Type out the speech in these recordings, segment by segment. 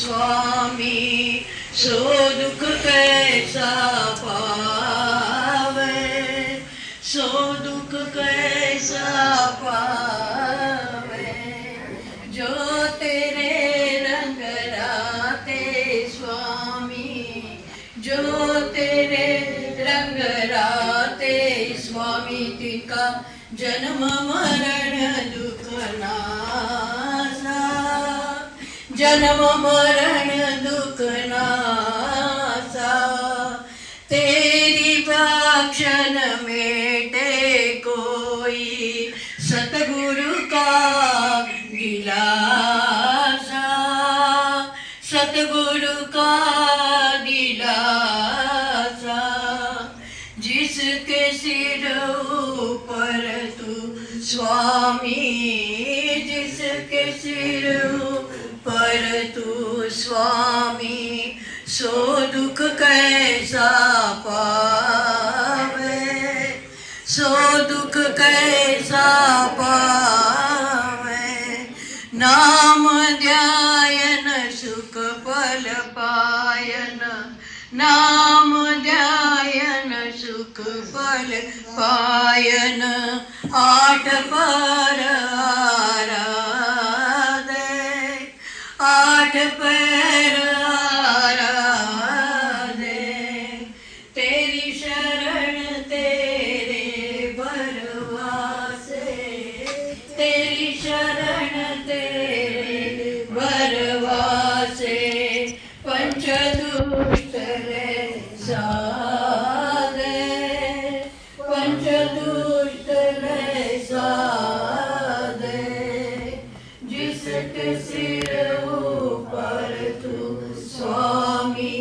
स्वामी सो दुख कैसा पावे, सो दुख कैसा पावे, जो तेरे रंग राते स्वामी, जो तेरे रंग राते स्वामी, तिनका जन्म मरण दुख नासा, जन्म मरण दुख नासा, तेरी बख्शन मेटे कोई सतगुरु का दिलासा, सतगुरु का दिलासा, जिसके सिर ऊपर तू स्वामी, जिसके सिर ऊपर तू स्वामी, सो दुख कैसा पावे, सो दुख कैसा पावे, नाम ध्यायन सुख फल पायन, नाम ध्यायन सुख फल पायन, आठ पर आराधे, आठ पैर आराधे, तेरी शरण तेरे भरवासे, तेरी शरण तेरे भरवासे, पंचदुष्ट रे साधे, पंचदुष्ट रे साधे, जिसके सिर ऊपर तू स्वामी,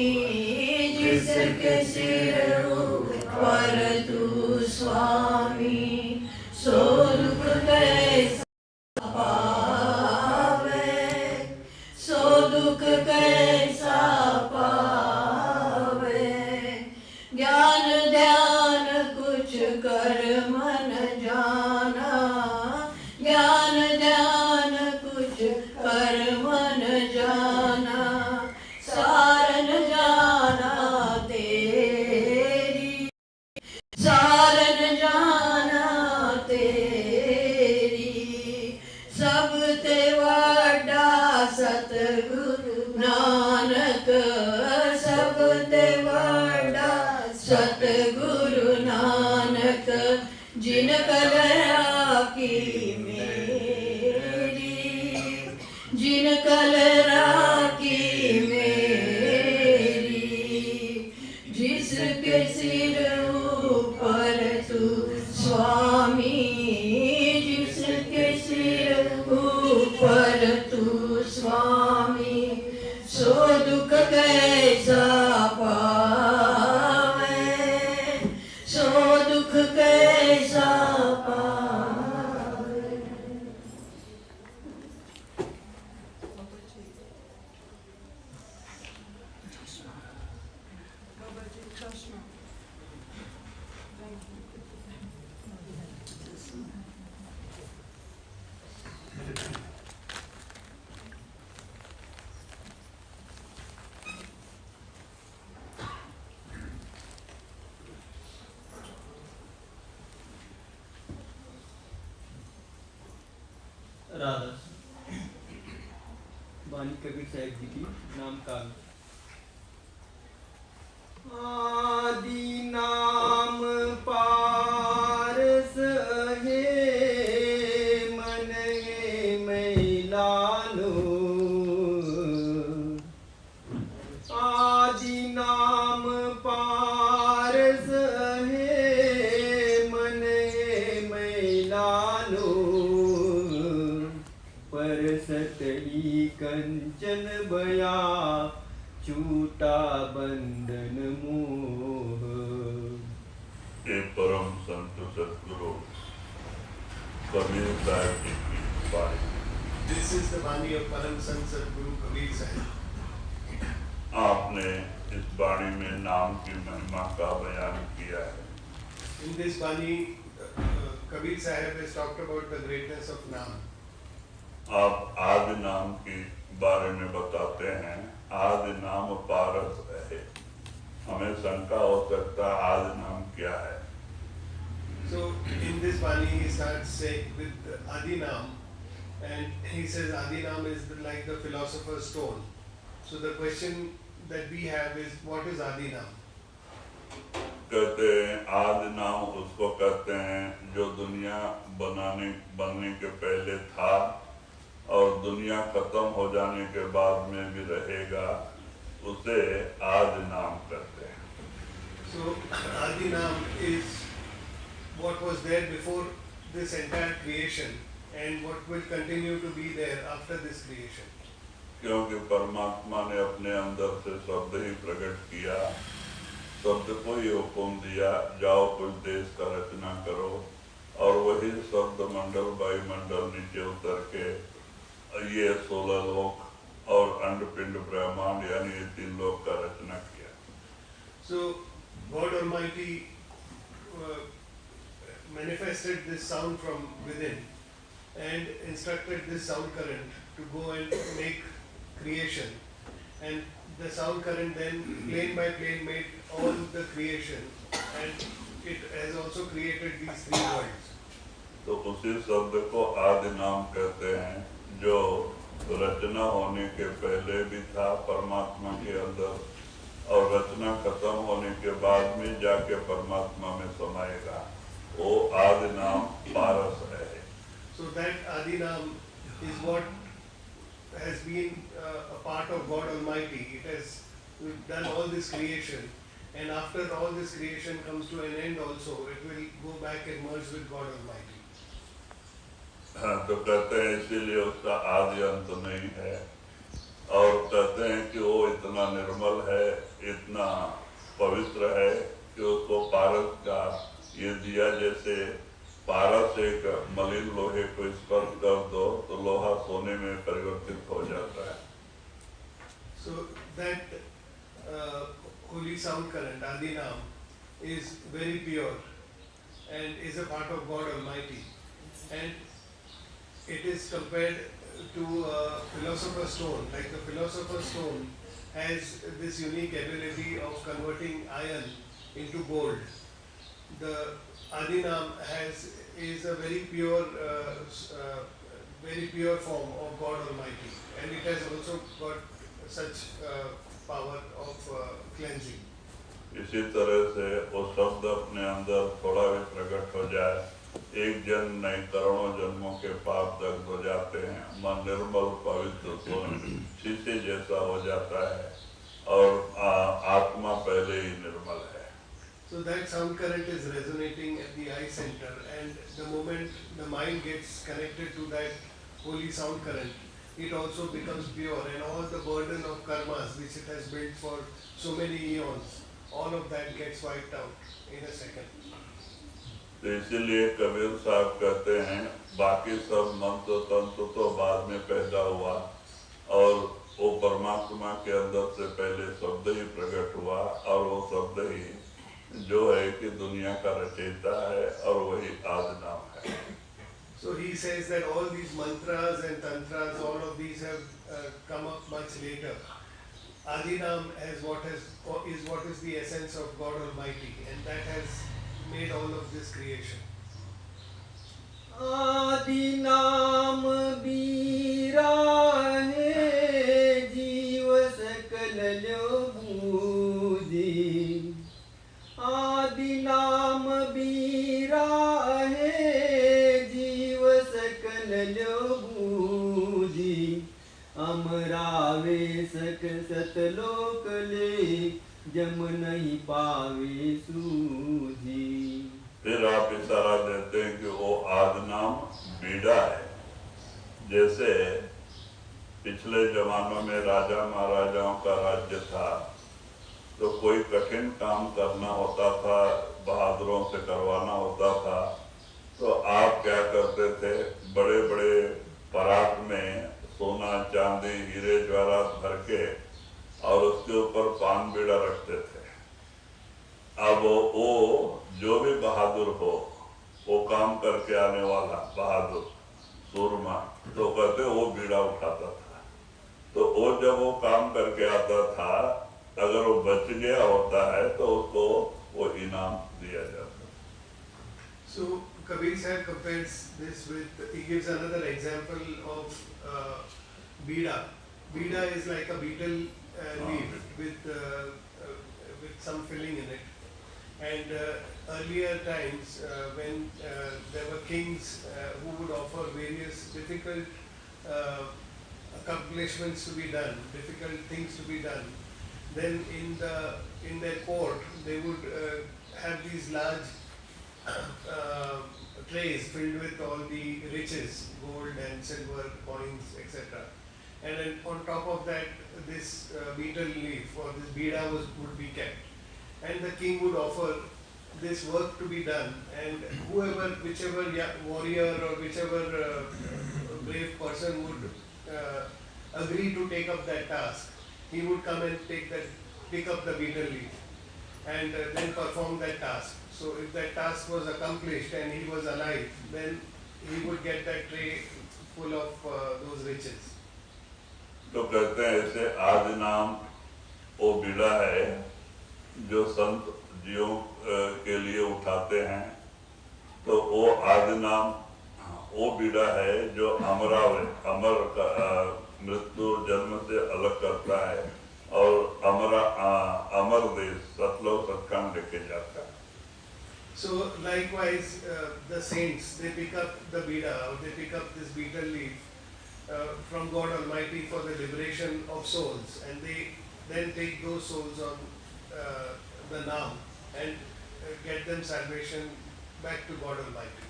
जिसके सिर ऊपर तू स्वामी, सो दुख कैसा पावे, सो दुख कैसा पावे, ज्ञान ध्यान कुछ कर मन जाना, ज्ञान ध्यान कुछ कर मन जाना, सारन जाना तेरी, सारन जाना तेरी, सब ते वड्डा सतगुरु नानक, सब ते वड्डा सतगुरु नानक, जिन कलरा की मेरी, जिन कलरा की मेरी, जिसके सिर ऊपर तू स्वामी, जिसके सिर ऊपर तू स्वामी, सो दुख कैसा पावे, सो दुख कैसा पावे। राधा बानी कबीर साहब जी की नाम काल। आदि नाम पारस है मन मैलानो, आदि नाम पारस है मन मैलानो, परसतई कंचन बया छूटा बंधन मोह। ये परम संत सतगुरु कबीर साहब जी की वाणी। This is the Vani of परम संत सतगुरु कबीर साहब। आपने इस वाणी में नाम की महिमा का बयान किया है। In this Vani, Kabir Sahib has talked about the greatness of Naam. आप आदि नाम की बारे में बताते हैं। आदि नाम पारस है। हमें शंका हो सकता है आदि नाम क्या है। So in this Bani he starts saying with Adinam, and he says Adinam is like the philosopher's stone. So the question that we have is, what is Adinam? कहते हैं आदि नाम उसको कहते हैं जो दुनिया बनने के पहले था और दुनिया खत्म हो जाने के बाद में भी रहेगा, उसे आदि नाम कहते हैं। So Adinam is what was there before this entire creation and what will continue to be there after this creation. क्योंकि परमात्मा ने अपने अंदर से शब्द ही प्रकट किया, शब्द को ही हुक्म दिया, जाओ कुछ देश का रचना करो, और वही शब्द मंडल वायुमंडल नीचे उतर के ये 16 लोक और अंडपिंड ब्रह्मांड यानी ये 3 लोक का रचना किया। So God Almighty manifested this sound from within and instructed this sound current to go and make creation, and the sound current then plane by plane made all the creation, and it has also created these 3 worlds. तो उसी शब्द को आदि नाम कहते हैं जो रचना होने के पहले भी था परमात्मा के अंदर, और रचना खत्म होने के बाद में जाके परमात्मा में समाएगा, वो आदि नाम पारस है। So that Adinam is what has been a part of God Almighty. It has done all this creation, and after all this creation comes to an end also, it will go back and merge with God Almighty. हाँ, तो कहते हैं इसीलिए उसका आदि अंत नहीं है, और कहते हैं कि वो इतना निर्मल है, इतना पवित्र है कि उसको पारस का ये दिया, जैसे पारस एक मलिन लोहे को स्पर्श कर दो तो लोहा सोने में परिवर्तित हो जाता है। So that holy sound current, Adinam, is very pure and is a part of God Almighty, and it is compared to a philosopher's stone. Like the philosopher's stone has this unique ability of converting iron into gold. The Adinam is a very pure form of God Almighty, and it has also got such power of cleansing. इसी तरह से वो शब्द अपने अंदर थोड़ा भी प्रकट हो जाए, एक जन्म नहीं करोड़ों जन्मों के पाप दग्ध हो जाते हैं, मन निर्मल पवित्र शीशे जैसा हो जाता है, और आत्मा पहले ही निर्मल है। So that sound current is resonating at the eye center, and the moment the mind gets connected to that holy sound current, it also becomes pure, and all the burden of karmas which it has built for so many eons, all of that gets wiped out in a second. तो इसीलिए कबीर साहब कहते हैं बाकी सब मंत्र तंत्र तो बाद में पैदा हुआ, और वो परमात्मा के अंदर से पहले शब्द ही प्रकट हुआ, और वो शब्द ही जो है कि दुनिया का रचयिता है, और वही आदि नाम है। So he says that all these mantras and tantras, all of these have come up much later. Adinam is what is the essence of God Almighty, and that has made all of this creation. आदि नाम बीरा है जीव सकल लो बूझी, आदि नाम बीरा है जीव सकल लो बूझी, अमरावे सक सतलोक ले जम नहीं पावे सूझी। फिर आप इशारा देते हैं कि वो आदि नाम बीड़ा है। जैसे पिछले जमानों में राजा महाराजाओं का राज्य था, तो कोई कठिन काम करना होता था, बहादुरों से करवाना होता था, तो आप क्या करते थे, बड़े बड़े परात में सोना चांदी हीरे जवाहरात भर के और उसके ऊपर पान बीड़ा रखते थे। अब वो जो भी बहादुर हो, वो काम करके आने वाला बहादुर सूरमा, तो कहते वो बीड़ा उठाता था। तो वो जब वो काम करके आता था, अगर वो बच गया होता है तो उसको वो इनाम दिया जाता। So Kabir Sahib compares this with, he gives another example of Bida. Bida is like a betel leaf with some filling in it. And earlier times when there were kings who would offer various difficult accomplishments to be done, difficult things to be done, then in their court they would have these large trays filled with all the riches, gold and silver coins, etc. And then on top of that, this betel leaf or this bida would be kept. And the king would offer this work to be done, and whichever warrior or whichever brave person would agree to take up that task, he would come and pick up the betel leaf and then perform that task. So if that task was accomplished and he was alive, then he would get that tray full of those riches. तो कहते हैं ऐसे आदि नाम वो बीड़ा है जो संत जियों के लिए उठाते हैं। तो वो आदि नाम वो बीड़ा है जो अमर का मृत्यु जन्म से अलग करता है और अमर देश सतलोक सत्संग लेके जाता है। So likewise, the saints, they pick up the bida, or they pick up this betel leaf from God Almighty for the liberation of souls, and they then take those souls on the naam and get them salvation back to God Almighty.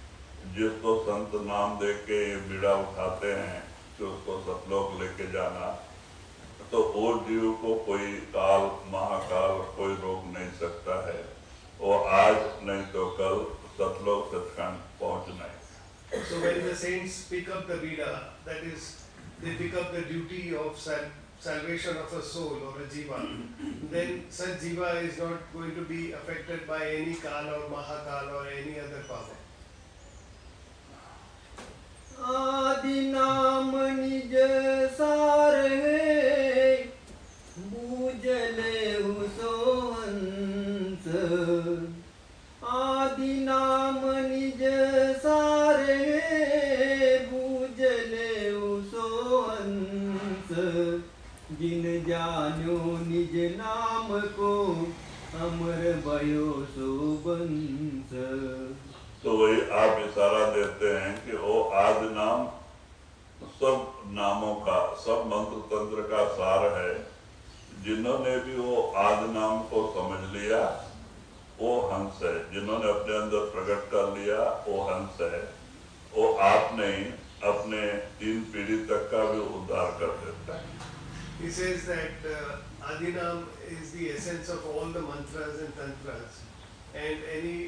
जिसको संत नाम दे के ये बीड़ा उठाते हैं कि उसको सतलोक लेके जाना, तो वो जीव को कोई काल महाकाल कोई रोक नहीं सकता है। वो आज नहीं तो कल सतलोक सत्संग पहुंचना है। So when the saints pick up the bida, that is, they pick up the duty of salvation of a soul or a jiva, then such jiva is not going to be affected by any kal or mahakal or any other power. आदि नाम निज सार है, बूझले सोहंस। आदि नाम निज सार है, बूझले सोहंस। जिन जानो निज नाम को, अमर भयो सोबंस। तो वही आप इशारा देते हैं कि वो आदि नाम सब नामों का, सब मंत्र तंत्र का सार है। जिन्होंने भी वो आदि नाम को समझ लिया वो हंस है, जिन्होंने अपने अंदर प्रकट कर लिया वो हंस है। वो आप नहीं अपने 3 पीढ़ी तक का भी उद्धार कर देता है। He says that Adinam is the essence of all the mantras and tantras, and any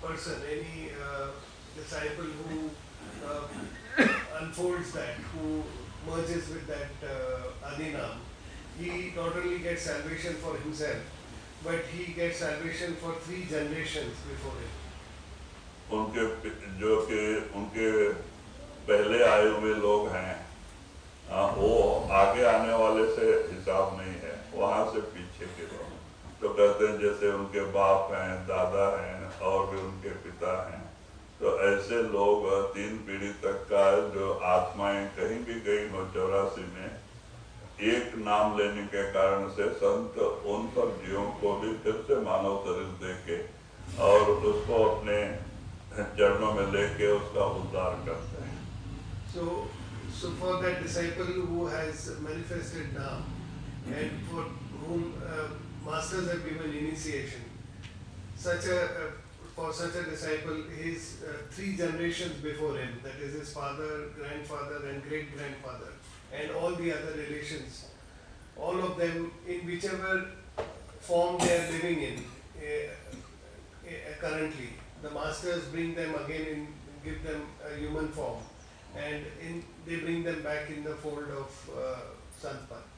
person, any disciple who unfolds that, who merges with that Adinam, he not only gets salvation for himself, but he gets salvation for 3 generations before him. उनके जो कि उनके पहले आए हुए लोग हैं, वो आगे आने वाले से हिसाब नहीं है, वहाँ से पीछे के लोग। तो कहते हैं जैसे उनके बाप हैं, दादा हैं और भी उनके पिता हैं, तो ऐसे लोग 3 पीढ़ी तक का जो आत्माएं कहीं भी गई हो 84 में, एक नाम लेने के कारण से संत उन सब जीवों को भी फिर से मानव शरीर देके और उसको अपने चरणों में लेके उसका उद्धार करते हैं। So for that disciple who has manifested now, and for whom masters have given initiation, for such a disciple, his 3 generations before him, that is his father, grandfather and great grandfather, and all the other relations, all of them in whichever form they are living in currently, the masters bring them again and give them a human form, and they bring them back in the fold of Sant Path.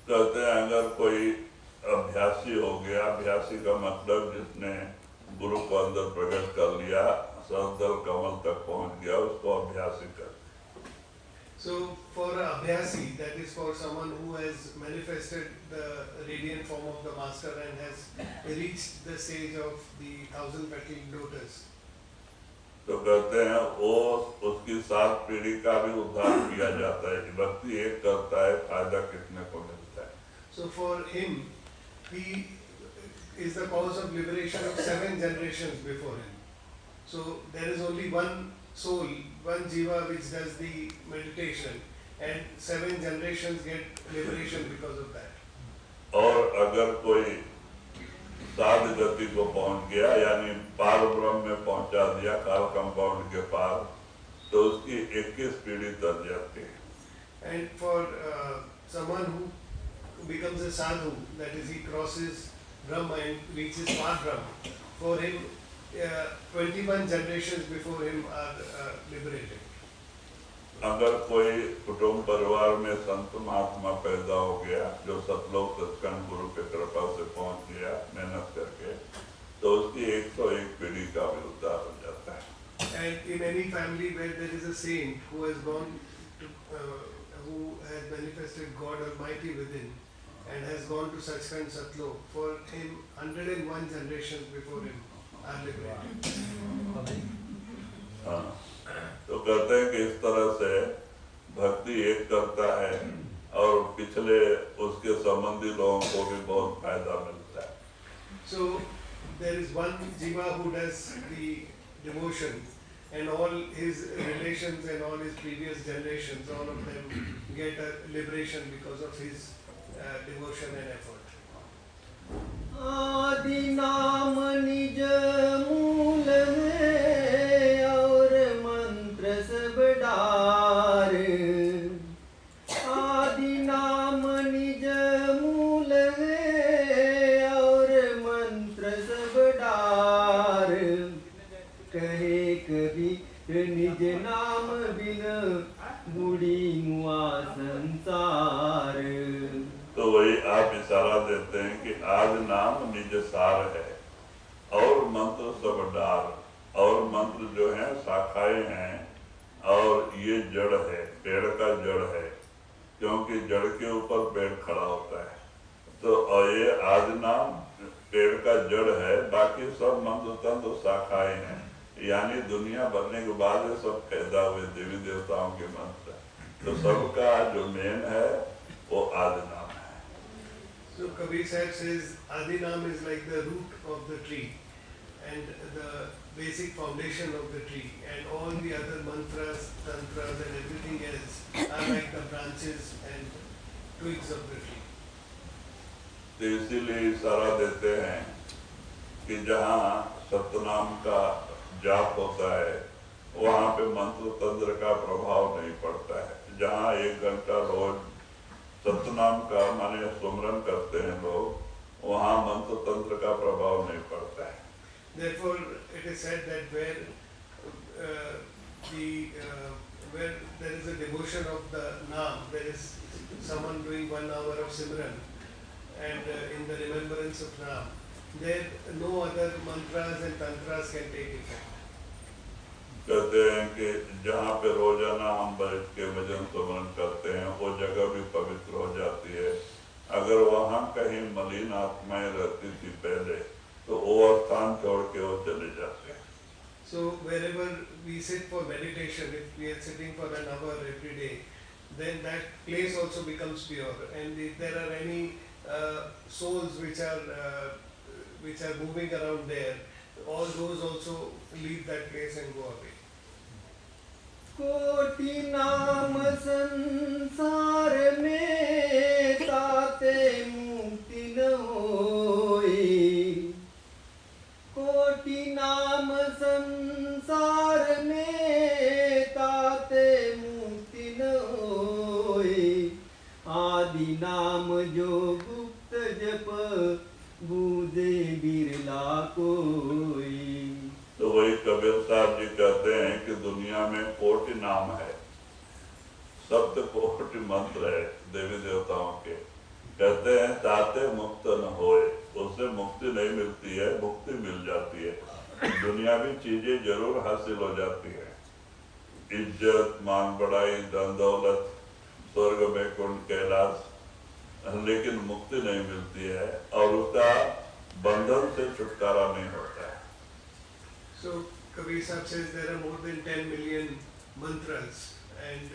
कहते हैं अगर कोई अभ्यासी हो गया, अभ्यासी का मतलब जिसने गुरु को अंदर प्रकट कर लिया, सरदल कमल तक पहुंच गया, उसको अभ्यासी कर। So for a abhyasi, that is for someone who has manifested the radiant form of the master and has reached the stage of the 1000 petaled lotus. तो कहते हैं वो उसकी 7 पीढ़ी का भी उद्धार किया जाता है। भक्ति एक करता है, फायदा कितने को मिलता है। So for him, he is the cause of liberation of 7 generations before him. So there is only one soul, one jiva which does the meditation, and 7 generations get liberation because of that. और अगर कोई साध गति को पहुंच गया, यानी पार ब्रह्म में पहुंचा दिया, काल कंपाउंड के पार, तो उसकी 21 पीढ़ी तर जाती है। And for someone who becomes a sadhu, that is, he crosses Brahma and reaches Par Brahma, for him 21 generations before him are liberated. अगर कोई कुटुंब परिवार में संत महात्मा पैदा हो गया, जो सतलोक सत्संग गुरु के कृपा से पहुंच गया मेहनत करके, तो उसकी 101 पीढ़ी का भी उद्धार हो जाता है। And in any family where there is a saint who has gone to, who has manifested God Almighty within and has gone to Satsang Satlok, for him 101 generations before him are liberated. हाँ, तो कहते हैं कि इस तरह से भक्ति एक करता है और पिछले उसके संबंधी लोगों को भी बहुत फायदा मिलता है। So there is one jiva who does the devotion, and all his relations and all his previous generations, all of them get a liberation because of his devotion and effort. आदि नाम निज मूल है और मंत्र सब डार। आदि नाम निज मूल है और मंत्र सब डार। कहे कभी निज नाम बिन बुढ़ी मुआ संसार। तो वही आप इशारा देते हैं कि आज नाम निज सार है और मंत्र सब डार, और मंत्र जो है शाखाएं हैं और ये जड़ है, पेड़ का जड़ है, क्योंकि जड़ के ऊपर पेड़ खड़ा होता है। तो और ये आज नाम पेड़ का जड़ है, बाकी सब मंत्र तंत्र शाखाएं हैं, यानी दुनिया बनने के बाद ये सब पैदा हुए देवी देवताओं के मंत्र। तो सबका जो मेन है वो आदि नाम। So Kabir Sahib says Adinam is like the root of the tree and the basic foundation of the tree, and all the other mantras, tantras and everything else are like the branches and twigs of the tree. तो इसीलिए इशारा देते हैं कि जहाँ सतनाम का जाप होता है वहाँ पे मंत्र तंत्र का प्रभाव नहीं पड़ता है। जहाँ 1 घंटा रोज सतनाम का माने सुमरन करते हैं लोग, वहाँ मंत्र तंत्र का प्रभाव नहीं पड़ता है। Therefore, it is said that where there is a devotion of the Naam, there is someone doing 1 hour of Simran, and in the remembrance of Naam, there no other mantras and tantras can take effect. कहते हैं कि जहाँ पे रोजाना हम बैठ के भजन सुमरन करते हैं वो जगह भी पवित्र हो जाती है। अगर वहाँ कहीं मलिन आत्माएं रहती थी पहले, तो वो स्थान छोड़ के वो चले जाते हैं। So wherever we sit for meditation, if we are sitting for an hour every day, then that place also becomes pure. And if there are any souls which are moving around there, all those also leave that place and go away. कोटि नाम संसार में ताते मुक्ति न होए। कोटि नाम संसार में ताते मुक्ति न होए। आदि नाम जो गुप्त जप बूझे बिरला कोई। तो वही कबीर साहब जी कहते हैं कि दुनिया में कोटि नाम है, 7 कोटि मंत्र है देवी देवताओं के। कहते हैं ताते मुक्त न होए, उससे मुक्ति नहीं मिलती है, मुक्ति मिल जाती है, दुनियावी चीजें जरूर हासिल हो जाती है, इज्जत, मान बढ़ाई, धन दौलत, स्वर्ग वैकुंठ कैलाश, लेकिन मुक्ति नहीं मिलती है और उसका बंधन से छुटकारा नहीं होता है। So Kabir Sahib says there are more than 10 million mantras, and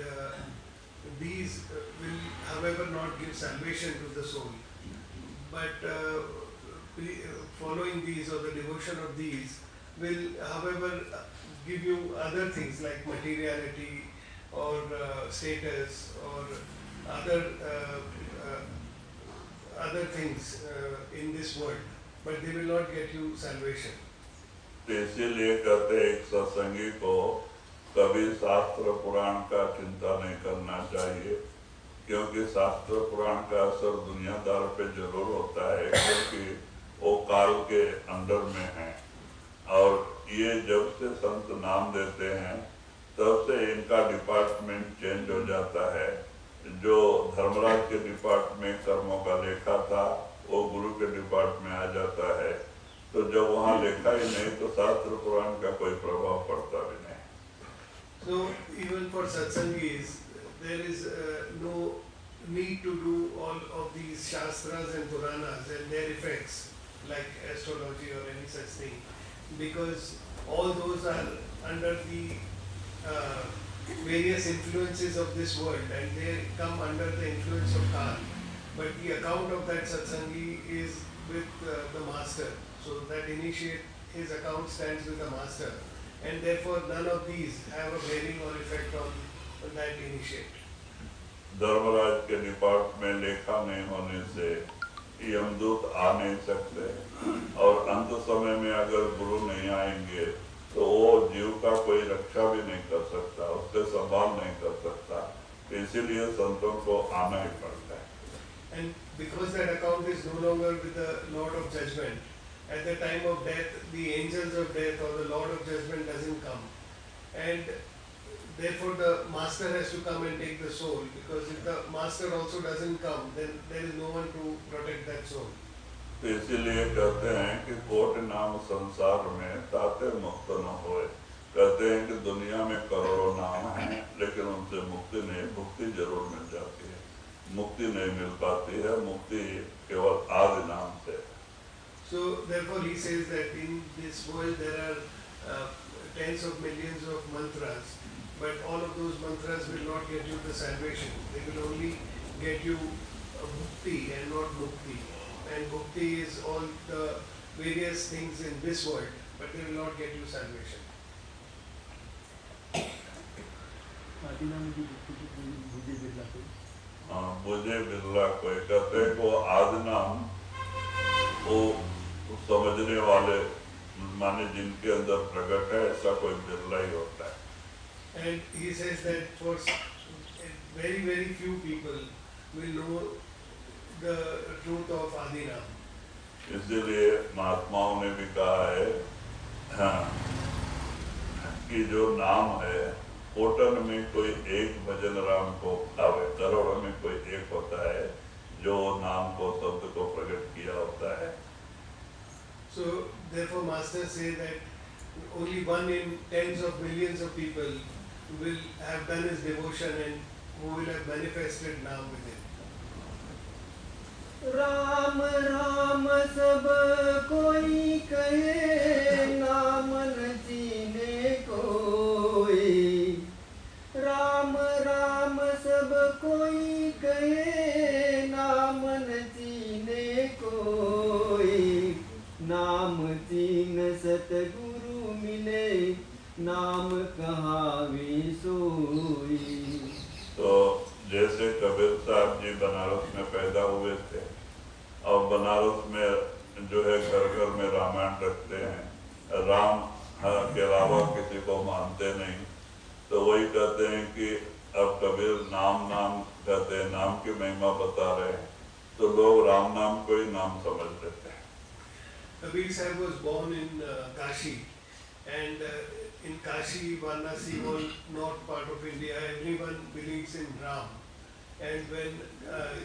these will, however, not give salvation to the soul. But following these or the devotion of these will, however, give you other things like materiality or status or other things in this world, but they will not get you salvation. तो इसीलिए कहते हैं एक सत्संगी को कभी शास्त्र पुराण का चिंता नहीं करना चाहिए, क्योंकि शास्त्र पुराण का असर दुनियादार पे जरूर होता है, क्योंकि वो काल के अंडर में है। और ये जब से संत नाम देते हैं तब से इनका डिपार्टमेंट चेंज हो जाता है। जो धर्मराज के डिपार्टमेंट कर्मों का लेखा था वो गुरु के डिपार्टमेंट में आ जाता है। तो जब वहाँ लेखा ही नहीं तो शास्त्र पुराण का कोई प्रभाव पड़ता भी नहीं। So even for satsangis, there is no need to do all of these shastras and puranas and their effects like astrology or any such thing, because all those are under the various influences of this world and they come under the influence of Kal. But the account of that satsangi is with the master. So that initiate, his account stands with the master, and therefore none of these have a bearing or effect on that initiate. Dharmaraj के department में लेखा नहीं होने से यमदूत आ नहीं सकते, और अंत समय में अगर गुरु नहीं आएंगे तो वो जीव का कोई रक्षा भी नहीं कर सकता, उससे संभाल नहीं कर सकता। इसीलिए संतों को आना ही पड़ता है। And because that account is no longer with the Lord of Judgment, at the time of death, the angels of death or the Lord of Judgment doesn't come, and therefore the master has to come and take the soul, because if the master also doesn't come, then there is no one to protect that soul. तो इसीलिए कहते हैं कि coat नाम संसार में ताते मुक्त न होए। कहते हैं कि दुनिया में करोड़ों नाम हैं, लेकिन उनसे मुक्ति नहीं, मुक्ति जरूर मिल जाती है, मुक्ति नहीं मिल पाती है, मुक्ति केवल आदि नाम से। So therefore he says that in this world there are tens of millions of mantras, but all of those mantras will not get you the salvation. They will only get you bhukti and not mukti. And bhukti is all the various things in this world, but they will not get you salvation. मुझे बिरला कोई कहते हैं को आदि नाम वो समझने वाले माने जिनके अंदर प्रकट है, ऐसा कोई बिरला ही होता है। And he says that for very very few people will know the truth of Adinam. इसीलिए महात्माओं ने भी कहा है कि जो नाम है कोटन में कोई एक भजन राम को आवे, करोड़ों में कोई एक होता है जो नाम को शब्द को प्रकट किया होता है। So therefore masters say that only one in tens of millions of people will have done his devotion and who will have manifested Naam with it. Ram Ram सब कोई कहे, नाम न जीने कोई। राम राम सब कोई कहे, नाम न जीने कोई। नाम चीन सतगुरु मिले, नाम कहावे सोई। तो जैसे कबीर साहब जी बनारस में पैदा हुए थे और बनारस में जो है घर घर में रामायण रखते हैं, राम के अलावा किसी को मानते नहीं, तो वही कहते हैं कि अब कबीर नाम नाम कहते हैं, नाम की महिमा बता रहे हैं, तो लोग राम नाम को ही नाम समझ लेते हैं। Kabir Sahib was born in Kashi, and in Kashi, Varanasi was not part of India. Everyone believes in Ram. And when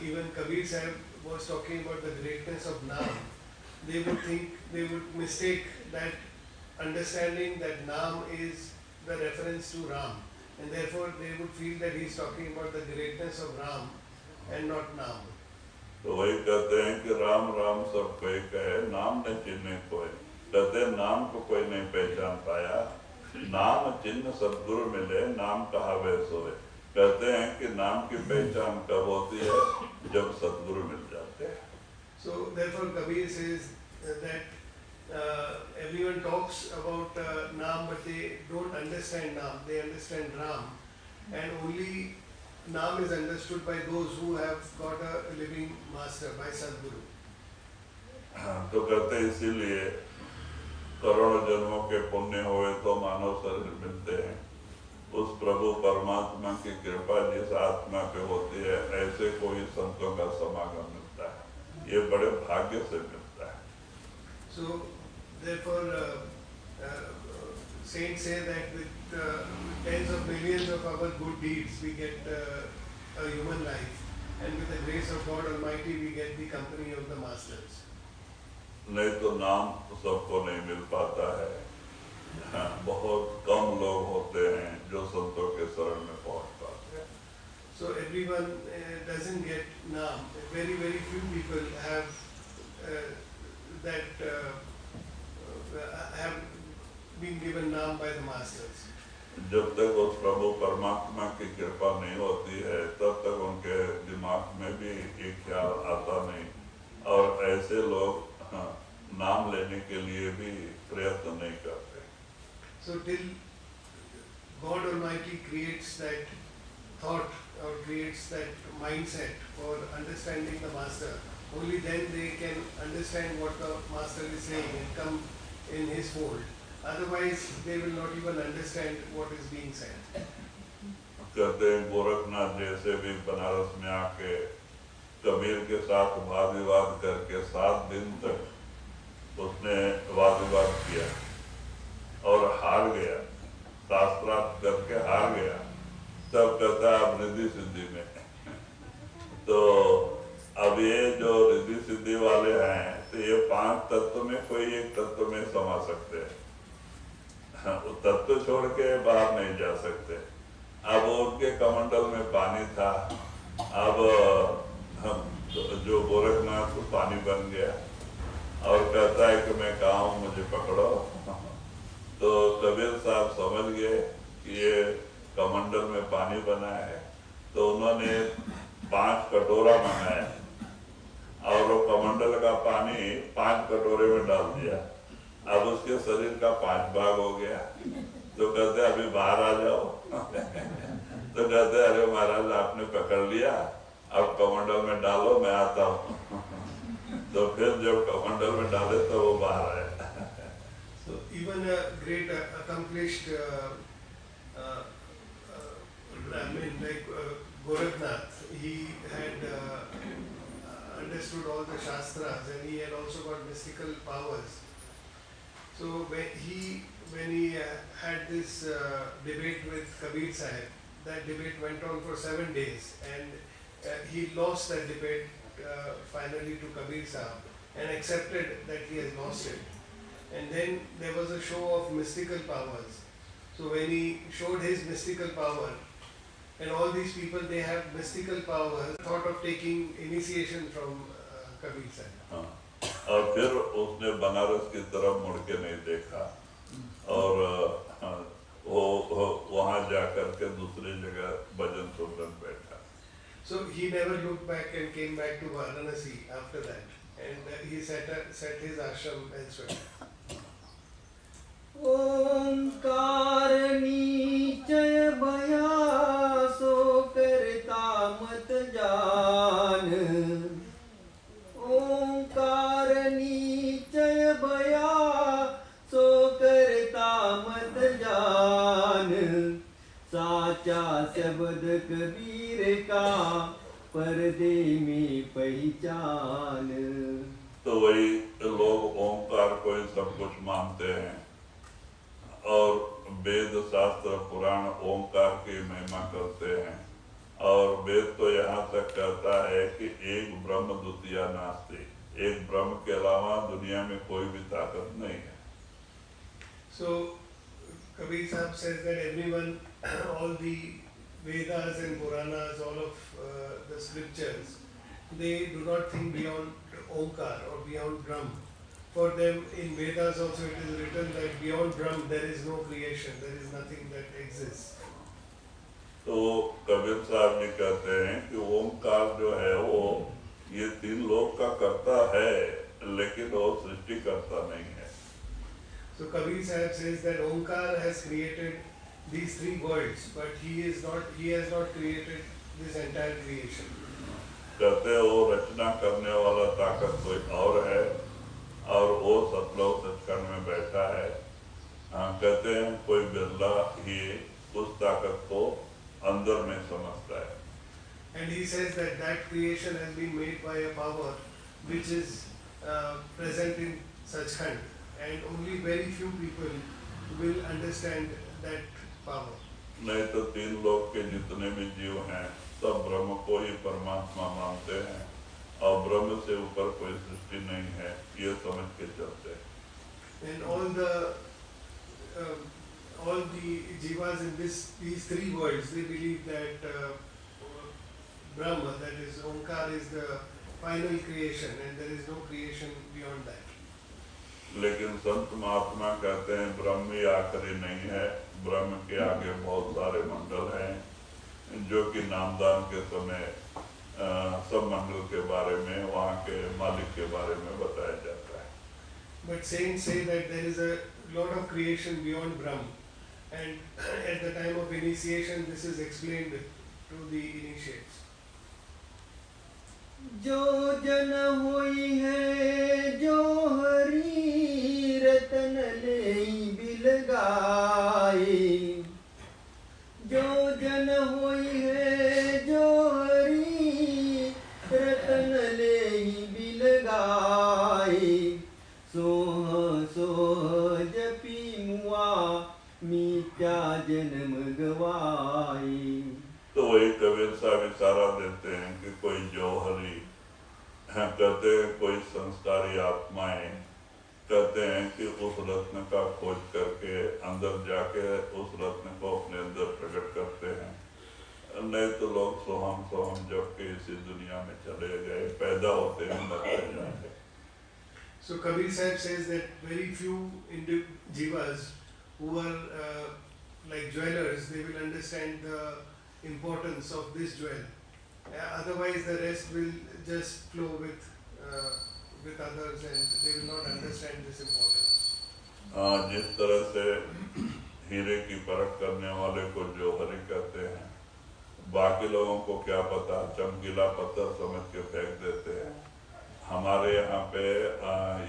even Kabir Sahib was talking about the greatness of Naam, they would mistake that understanding that Naam is the reference to Ram. and therefore they would feel that he is talking about the greatness of Ram and not Nam. तो वही कहते हैं कि राम राम सब कोई कहे, नाम न चिन्हे कोई। कहते हैं नाम को कोई नहीं पहचान पाया, नाम चिन्ह सद्गुरु मिले, नाम कहा वे सोए। कहते हैं कि नाम की पहचान कब होती है, जब सद्गुरु मिल जाते हैं। So therefore Kabir says that everyone talks about Nam, but they don't understand Nam, they understand Ram, and only Nam is understood by those who have got a living master, by Sadguru. तो कहते इसीलिए करोड़ों जन्मों के पुण्य हुए तो मानव शरीर मिलते हैं। उस प्रभु परमात्मा की कृपा जिस आत्मा पे होती है, ऐसे कोई संतों का समागम मिलता है, ये बड़े भाग्य से मिलता है। So therefore saints say that with tens of millions of our good deeds we get a human life, and with the grace of God Almighty we get the company of the masters. नहीं तो नाम तो सबको नहीं मिल पाता है। बहुत कम लोग होते हैं जो संतों के शरण में पहुंच पाते हैं। So everyone doesn't get Naam. Very few people have have been given Naam by the masters. जब तक उस प्रभु परमात्मा की कृपा नहीं होती है, तब तक उनके दिमाग में भी ये ख्याल आता नहीं, और ऐसे लोग नाम लेने के लिए भी प्रयत्न नहीं करते। So till God Almighty creates that thought or creates that mindset for understanding the master, only then they can understand what the master is saying and come in his fold. Otherwise they will not even understand what is being said. कहते हैं गोरखनाथ जैसे भी बनारस में आके कबीर के साथ वाद विवाद करके 7 दिन तक उसने वाद विवाद किया और हार गया, शास्त्रार्थ करके हार गया। तब कहता है अब रिद्धि सिद्धि में। तो अब ये जो रिद्धि सिद्धि वाले हैं, तो ये 5 तत्व में कोई एक तत्व में समा सकते हैं, वो तत्व छोड़ के बाहर नहीं जा सकते। अब उनके कमंडल में पानी था, अब जो गोरखनाथ को पानी बन गया और कहता है कि मैं कहाँ हूँ, मुझे पकड़ो। तो कबीर साहब समझ गए कि ये कमंडल में पानी बना है, तो उन्होंने 5 कटोरा मंगाया और वो कमंडल का पानी 5 कटोरे में डाल दिया। अब उसके शरीर का 5 भाग हो गया। तो कहते अभी बाहर आ जाओ। तो कहते अरे महाराज आपने पकड़ लिया, अब कमंडल में डालो, मैं आता हूँ। तो फिर जब कमंडल में डाले तो वो बाहर आए। So even a great accomplished Gorakhnath, he had understood all the shastras and he had also got mystical powers. So when he had this debate with Kabir Sahib, that debate went on for 7 days, and he lost that debate finally to Kabir Sahib and accepted that he has lost it. And then there was a show of mystical powers. So when he showed his mystical power, and all these people, they have mystical powers, thought of taking initiation from Kabir Sahib. और फिर उसने बनारस की तरफ मुड़ के नहीं देखा और वो वहाँ जाकर के दूसरी जगह भजन सुनने बैठा। So he never looked back and came back to Varanasi after that, and he set his ashram elsewhere. ओंकार नीचय भया सो करता मत जान, ओंकार नीचय भया सो करता मत जान, साचा शब्द कबीर का पर्दे में पहचान। तो वही लोग ओंकार को ही सब कुछ मानते हैं और वेद शास्त्र पुराण ओंकार की महिमा करते हैं, और वेद तो यहाँ तक कहता है कि एक ब्रह्म द्वितीय नास्ति, एक ब्रह्म के अलावा दुनिया में कोई भी ताकत नहीं है। So Kabir Sahib says that everyone all the Vedas and Puranas, all of the scriptures, they do not think beyond Omkar or beyond Brahm. For them, in Vedas also it is written that beyond Brahm there is no creation, there is nothing that exists. तो कबीर साहब जी कहते हैं कि ओमकार जो है वो ये तीन लोक का कर्ता है, लेकिन वो सृष्टि करता नहीं है. So Kabir Sahib says that Omkar has created these three worlds, but he has not created this entire creation. कहते हैं वो रचना करने वाला ताकत कोई और है और वो सतलोक सचखंड में बैठा है. कहते हैं कोई बिरला ही उस ताकत को अंदर में समझता है. And he says that creation has been made by a power which is present in Sachkhand, and only very few people will understand that power. नहीं तो तीन लोक के जितने भी जीव हैं सब ब्रह्म को ही परमात्मा मानते हैं और ब्रह्म से ऊपर कोई सृष्टि नहीं है, ये समझ के चलते हैं. And all the jivas in these three worlds, they believe that Brahma, that is Omkar, is the final creation and there is no creation beyond that. लेकिन संत महात्मा कहते हैं ब्रह्म ही आखिरी नहीं है, ब्रह्म के आगे बहुत सारे मंडल हैं जो कि नामदान के समय सब मंडल के बारे में, वहाँ के मालिक के बारे में बताया जाता है. But saints say that there is a lot of creation beyond Brahma, and at the time of initiation this is explained to the initiates. जो जन होई है जो हरि रतन लेई बिलगाए, जो जन होई है जो हरि रतन लेई बिलगाए, सोह सोह जपी मुआ मीठा जन्म गवाए. तो वही कबीर साहब इशारा देते हैं कि कोई जौहरी कहते हैं, कोई संस्कारी आत्माएं कहते हैं कि उस रत्न का खोज करके अंदर जाके उस रत्न को अपने अंदर प्रकट करते हैं. नहीं तो लोग सोहम सोहम जब के इसी दुनिया में चले गए, पैदा होते हैं मरते जाते. So Kabir Sahib says that very few jivas who are like jewelers, they will understand the importance of this jewel. Otherwise the rest will just flow with others and they will not understand this importance. जिस तरह से हीरे की परख करने वाले को जौहरी कहते हैं, बाकी लोगों को क्या पता, चमकीला पत्थर समझ के फेंक देते हैं. हमारे यहाँ पे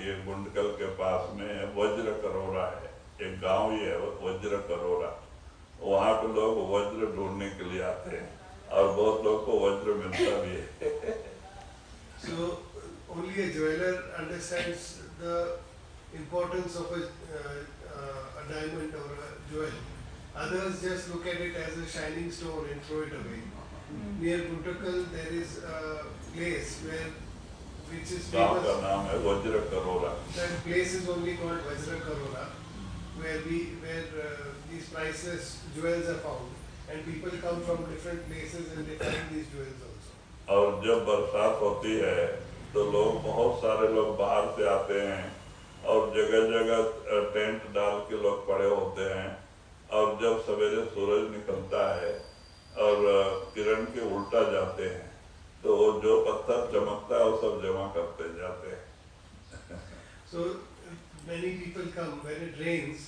ये गुंडकल के पास में वज्र करोड़ा है, एक गांव ही है वज्र करोड़ा. वहाँ पे लोग वज्र ढूंढने के लिए आते हैं और बहुत लोग को वज्र मिलता भी है. So only a jeweler understands the importance of a diamond or a jewel. Others just look at it as a shining stone and throw it away. Near Puntakal there is a place which is गांव का famous. नाम है वज्र करोड़ा. That place is only called Vajra Karora, where these priceless jewels are found, and people come from different places and they find these jewels also. और जब बरसात होती है तो लोग, बहुत सारे लोग बाहर से आते हैं और जगह जगह टेंट डाल के लोग पड़े होते हैं, और जब सवेरे सूरज निकलता है और किरण के उल्टा जाते हैं तो जो पत्थर चमकता है वो सब जमा करते जाते हैं. So many people come when it rains.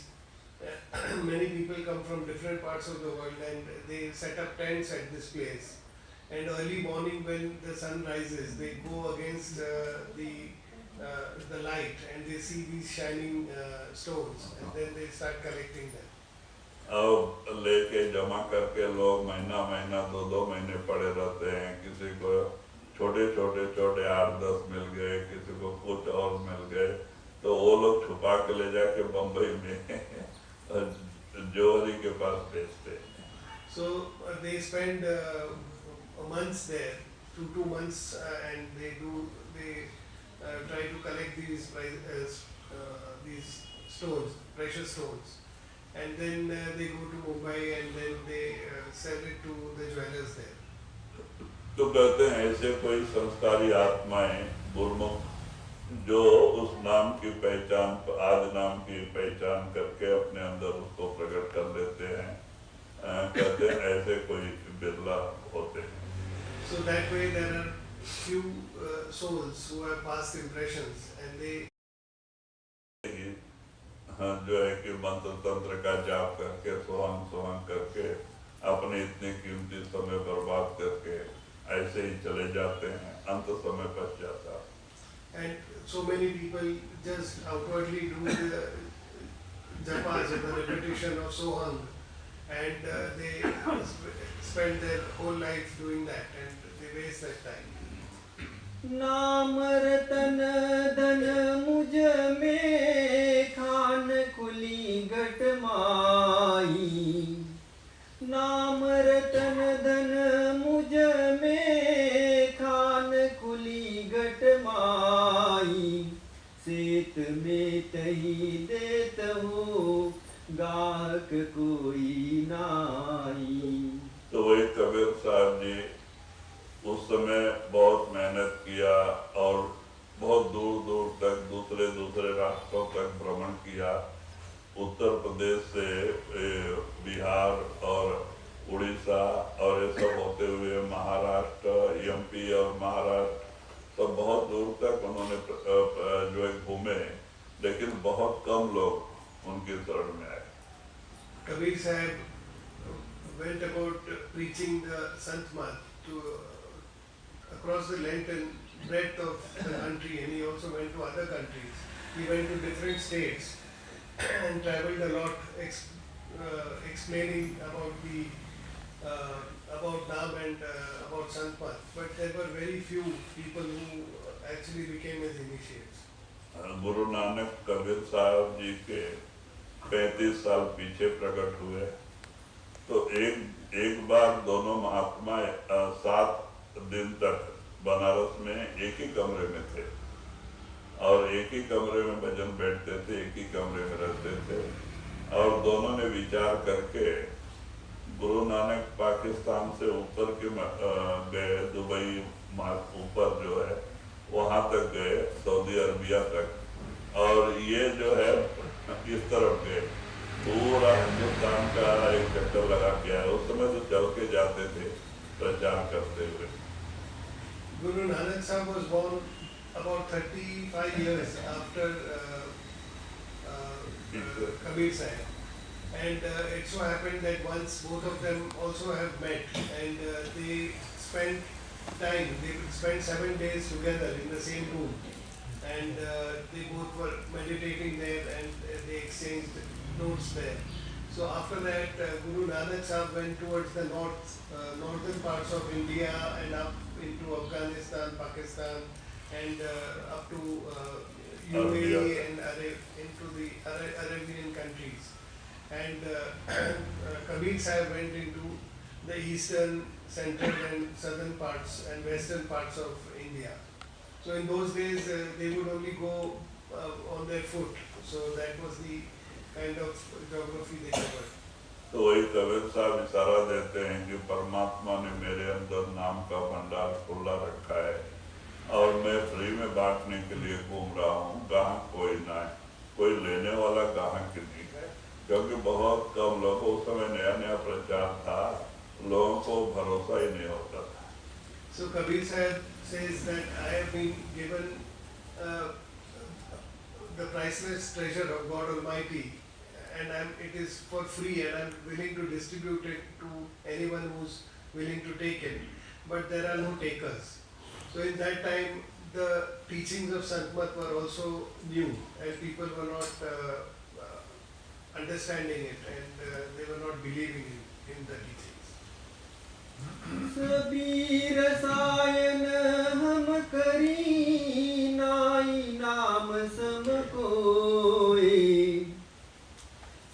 Many people come from different parts of the world and they set up tents at this place. And early morning when the sun rises, they go against the light and they see these shining stones, and then they start collecting them. और लेके जमा करके लोग महीना महीना 2-2 महीने पड़े रहते हैं. किसी को छोटे 8-10 मिल गए, किसी को कुछ और मिल गए, तो वो लोग छुपा के ले जाके बम्बई में जौहरी के पास बेचते हैं. So they spend months there, 2 months, and they try to collect these stones, precious stones, and then they go to Mumbai and then they sell it to the jewelers there. तो कहते हैं ऐसे कोई संस्कारी आत्माएं गुरुमुख जो उस नाम की पहचान, आदि नाम की पहचान करके अपने अंदर उसको प्रकट कर लेते हैं, कहते हैं ऐसे कोई बिरला होते हैं. So that way there are few souls who have past impressions and they जो है कि मंत्र तंत्र का जाप करके सोहंग सोहंग करके अपने इतने कीमती समय बर्बाद करके ऐसे ही चले जाते हैं, अंत समय बच जाता है. And so many people just outwardly do the japas and the repetition of sohang, and they spend their whole life doing that and they waste that time. नाम रतन धन मुझ में खान खुली घट माई. नाम रतन धन मुझ में खान खुली घट माई. सेत में तही देत हो गाहक कोई नाई. तो वही कबीर साहब जी उस समय बहुत मेहनत किया और बहुत दूर दूर तक दूसरे राष्ट्रों तक भ्रमण किया. उत्तर प्रदेश से बिहार और उड़ीसा और ये सब होते हुए महाराष्ट्र, एमपी और महाराष्ट्र सब बहुत दूर तक उन्होंने जो है घूमे, लेकिन बहुत कम लोग उनकी शरण में आए. Kabir Sahib went about preaching the Sant Mat to across the length and breadth of the country, and he also went to other countries. He went to different states and traveled a lot, explaining about the about Naam and about Sant Mat. But there were very few people who actually became his initiates. Guru Nanak Kabir साहब जी के 35 साल पीछे प्रकट हुए, तो एक बार दोनों महात्मा 7 दिन तक बनारस में एक ही कमरे में थे और एक ही कमरे में भजन बैठते थे, एक ही कमरे में रहते थे. और दोनों ने विचार करके गुरु नानक पाकिस्तान से ऊपर के गए, दुबई ऊपर जो है वहाँ तक गए, सऊदी अरबिया तक, और ये जो है इस तरफ गए, पूरा हिंदुस्तान का एक चक्कर लगा के आए. उस समय तो चल के जाते थे प्रचार करते हुए. Guru Nanak Sahib was born about 35 years after Kabir Sahib, and it so happened that once both of them also have met, and they spent time. They spent 7 days together in the same room, and they both were meditating there, and they exchanged notes there. So after that, Guru Nanak Sahib went towards the northern parts of India and up into Afghanistan, Pakistan, and up to UAE and into the Arabian countries. And Kabir Sahib went into the eastern, central and southern parts and western parts of India. So in those days they would only go on their foot. So that was the kind of geography they covered. तो वही कबीर साहब इशारा देते हैं कि परमात्मा ने मेरे अंदर नाम का भंडार खुला रखा है और मैं फ्री में बांटने के लिए घूम रहा हूँ. ग्राहक कोई ना है, कोई लेने वाला ग्राहक नहीं है, क्योंकि बहुत कम लोगों, उस समय नया नया प्रचार था, लोगों को भरोसा ही नहीं होता था. So Kabir Sahib says that I have been given the priceless treasure of God Almighty, and it is for free, and I'm willing to distribute it to anyone who's willing to take it. But there are no takers. So in that time, the teachings of Sant Mat were also new, and people were not understanding it, and they were not believing in the teachings. सबी रसायन हम करी नाई नाम सम कोई.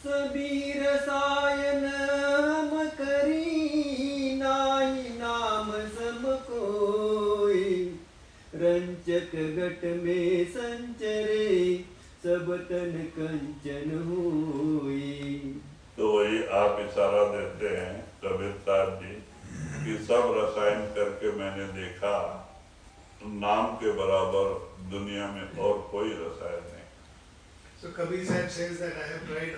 सबी रसायन हम करी नाई नाम सम कोई. रंचक घट में संचरे सब तन कंचन होए। तो वही आप इशारा देते हैं कबीर साहब जी कि सब रसायन करके मैंने देखा, नाम के बराबर दुनिया में और कोई रसायन नहीं। So Kabir Sahib says that I have tried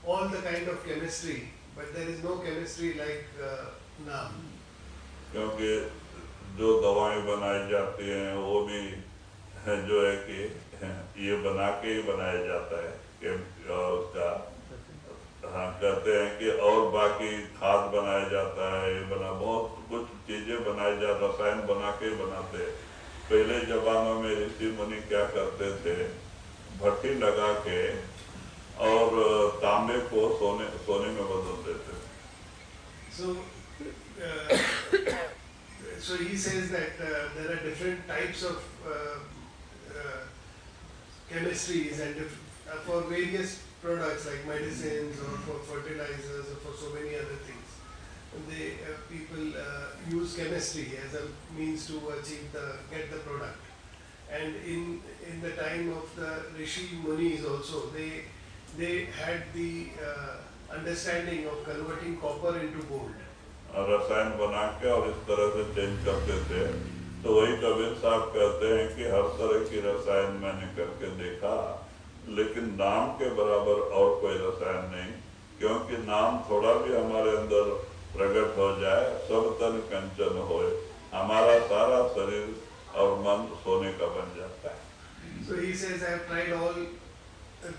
all the kind of chemistry, but there is no chemistry like Naam. क्योंकि जो दवाएं बनाई जाती हैं वो भी जो है कि ये बना के ही बनाया जाता है कि उसका हाँ कहते हैं कि और बाकी खाद बनाया जाता है, ये बना बहुत कुछ चीजें बनाई जा रसायन बना के ही बनाते हैं। पहले जमानों में ऋषि मुनि क्या करते थे, भट्टी लगा के और तांबे को सोने में बदल देते थे। So he says that there are different types of chemistries and for various products like medicines or for fertilizers or for so many other things. They people use chemistry as a means to get the product. And in the time of the Rishi Munis also, they had the understanding of converting copper into gold. रसायन बना के और इस तरह से change करते थे। तो वही कबीर साहब कहते हैं कि हर तरह की रसायन मैंने करके देखा, लेकिन नाम के बराबर और कोई रसायन नहीं, क्योंकि नाम थोड़ा भी हमारे अंदर प्रकट हो जाए, सब तन कंचन होए, हमारा सारा शरीर और मन सोने का बन जाता है। So he says, I have tried all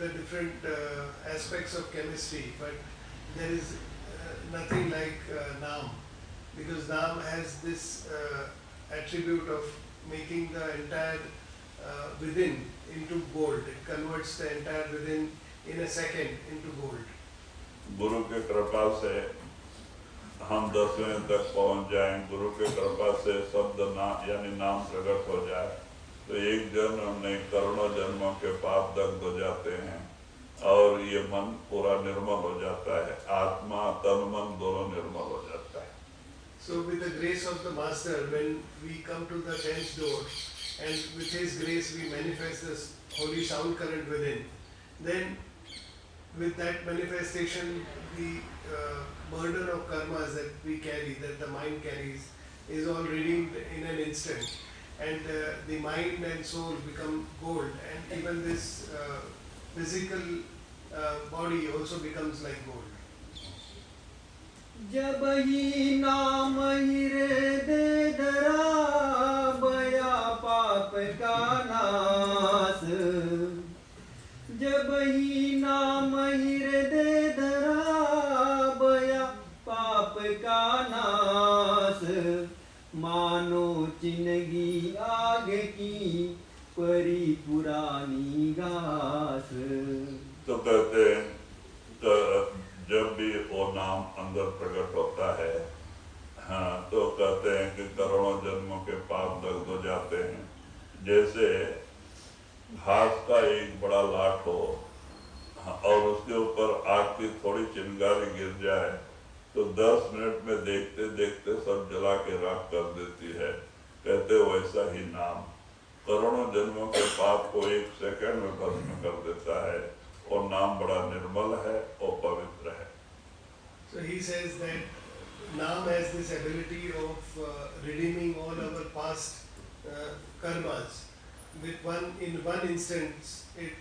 the different aspects of chemistry, but there is nothing like Naam, because Naam has this attribute of making the entire within into gold. It converts the entire within in a second into gold. गुरु के कृपा से हम 10वें तक पहुंच जाएं, गुरु के कृपा से शब्द नाम यानी नाम प्रकट हो जाए, तो एक जन्म नहीं करोड़ों जन्मों के पाप दग्ध हो जाते हैं और ये मन पूरा निर्मल हो जाता है, आत्मा तन मन दोनों निर्मल हो जाता है। So with the grace of the Master, when we come to the 10th door and with his grace we manifest this holy sound current within, then with that manifestation the burden of karmas that we carry, that the mind carries, is all redeemed in an instant, and the mind and soul become gold, and even this physical body also becomes like gold. जब ही नाम हृदय धरा बया पाप का नाश, जब ही नाम हृदय धरा बया पाप का नाश, मानो चिनगी आग की परी पुरानी घास। तो कहते हैं जब भी वो नाम अंदर प्रकट होता है, हाँ, तो कहते हैं कि करोड़ों जन्मों के पाप दग्ध हो जाते हैं। जैसे घास का एक बड़ा लाट हो और उसके ऊपर आग की थोड़ी चिंगारी गिर जाए तो 10 मिनट में देखते देखते सब जला के राख कर देती है। कहते वैसा ही नाम करोड़ों जन्मों के पाप को 1 सेकंड में भस्म कर देता है, और नाम बड़ा निर्मल है और पवित्र है। So he says that Naam has this ability of redeeming all our past karmas. In one instant, it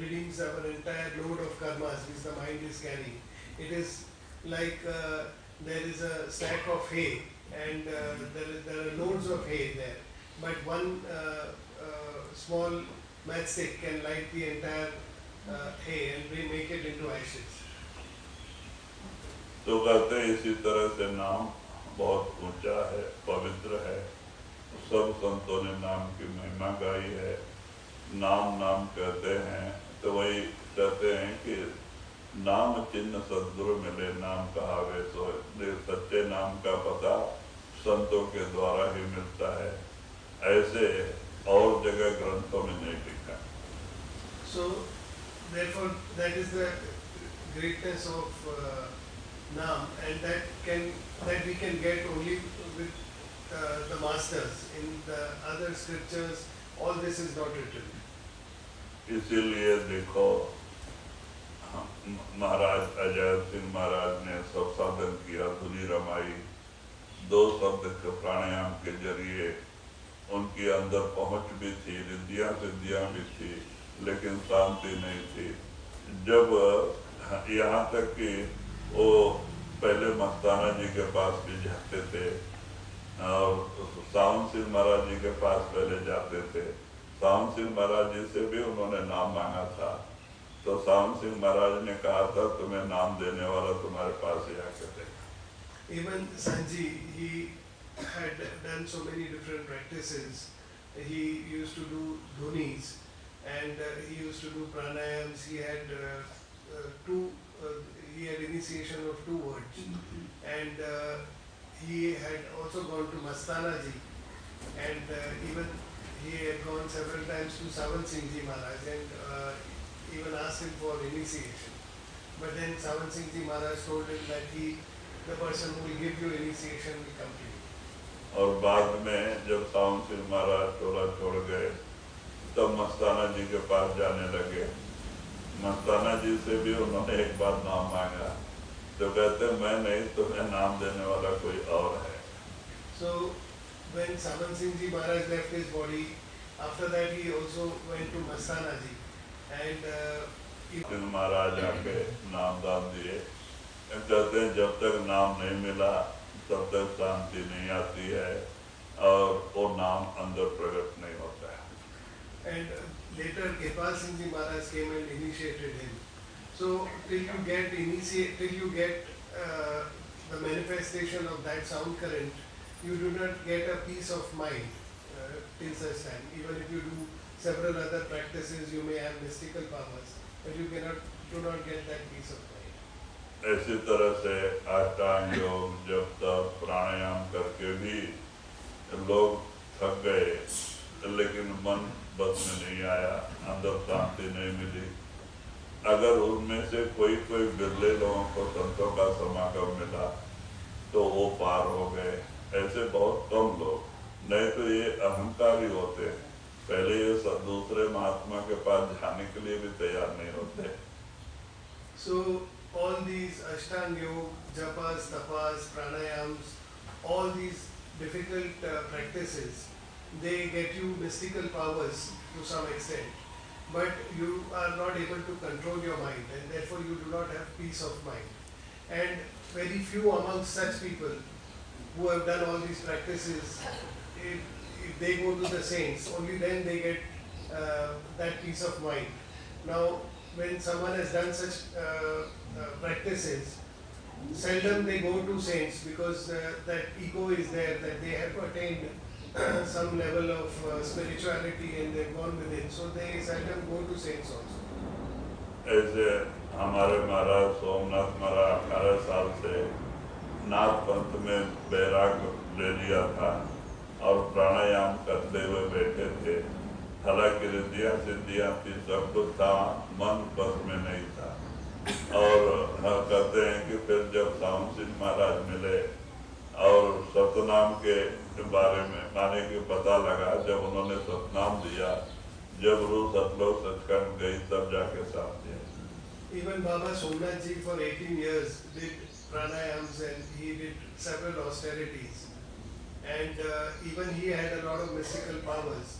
redeems our entire load of karmas which the mind is carrying. It is like there is a stack of hay and there are loads of hay there, but one small matchstick can light the entire hay and make it into ashes. तो कहते हैं इसी तरह से नाम बहुत ऊंचा है, पवित्र है। सब संतों ने नाम की महिमा गाई है। नाम नाम कहते हैं तो वही कहते हैं कि नाम चिन्ह सद्गुरु मिले नाम कहावे सो, सच्चे नाम का पता संतों के द्वारा ही मिलता है, ऐसे और जगह ग्रंथों में नहीं लिखा। So therefore that is the greatness of Naam, and that we can get only with the masters. In the other scriptures all this is not written. इसीलिए देखो महाराज अजय सिंह महाराज ने सब साधन किया, धुनी रमाई, 2 शब्द के प्राणायाम के जरिए उनके अंदर पहुंच भी थी, रिद्धियां सिद्धियां भी थी, लेकिन शांति नहीं थी। जब यहाँ तक कि वो पहले मस्ताना जी के पास भी जाते थे और सावन सिंह महाराज जी के पास पहले जाते थे। सावन सिंह महाराज जी से भी उन्होंने नाम मांगा था, तो सावन सिंह महाराज ने कहा था तुम्हें नाम देने वाला तुम्हारे पास ही आके देगा। Even Sanji, he had done so many different practices. He used to do dhunis and he used to do pranayams. He had he had initiation of 2 words, and he had also gone to Mastana ji, and even he had gone several times to Savan Singh ji Maharaj and even asked him for initiation. But then Savan Singh ji Maharaj told him that the person who will give you initiation will come to you. और बाद में जब सावन सिंह महाराज टोला छोड़ गए तब मस्ताना जी के पास जाने लगे। मस्ताना जी से भी उन्होंने एक बार नाम मांगा, तो कहते मैं नहीं, तुम्हें नाम देने वाला कोई और है। So when Savan Singh ji Maharaj left his body, after that he also went to Mastana ji and Singh महाराज आके नाम दान दिए। कहते हैं जब तक नाम नहीं मिला तब तक शांति नहीं आती है और वो नाम अंदर प्रकट नहीं होता है। And later Kirpal Singh ji Maharaj came and initiated him. So till you get the manifestation of that sound current, you do not get a peace of mind till such time. Even if you do several other practices, you may have mystical powers, but you do not get that peace of mind. ऐसी तरह से अष्टांग योग जब तक प्राणायाम करके भी लोग थक गए, लेकिन मन बस में नहीं आया, अंदर शांति नहीं मिली। अगर उनमें से कोई बिरले लोगों को संतों का समागम मिला तो वो पार हो गए। ऐसे बहुत कम लोग, नहीं तो ये अहंकारी होते, पहले ये सब दूसरे महात्मा के पास जाने के लिए भी तैयार नहीं होते। So all these Ashtanga Yoga, Japas, Tapas, Pranayams, all these difficult practices, they get you mystical powers to some extent, but you are not able to control your mind, and therefore you do not have peace of mind. And very few amongst such people who have done all these practices, if they go to the saints, only then they get that peace of mind. Now, when someone has done such practices, seldom they go to saints because that ego is there, that they have attained some level of spirituality and they've gone within, so they seldom go to saints also. ऐसे हमारे महाराज सोमनाथ महाराज 18 साल से नाथ पंथ में बैराग ले लिया था और प्राणायाम करते हुए बैठे थे। हालांकि रिद्धियां सिद्धियां थी, सब कुछ था, मन बस में नहीं था। और कहते हैं कि फिर जब सावन सिंह महाराज मिले और सतनाम के बारे में माने कि पता लगा, जब उन्होंने सतनाम दिया, जब रूह सतलोक सचखंड गई तब जाके साथ दिया। Even Baba Somnath ji for 18 years did pranayams and he did several austerities, and even he had a lot of mystical powers,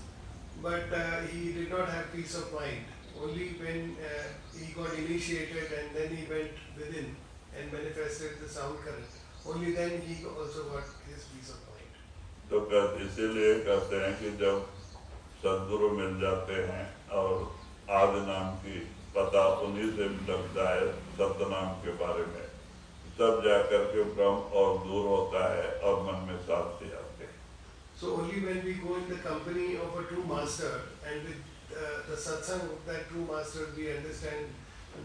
but he did not have peace of mind. Only when he got initiated and then he went within and manifested the sound current, only then he also got his peace of mind. तो इसीलिए कहते हैं कि जब सद्गुरु मिल जाते हैं और आदि नाम की पता उन्हीं से लगता है सतनाम के बारे में, तब जाकर के भ्रम और दूर होता है और मन में शांति आती है। So only when we go in the company of a true master and with the satsang of that true master, we understand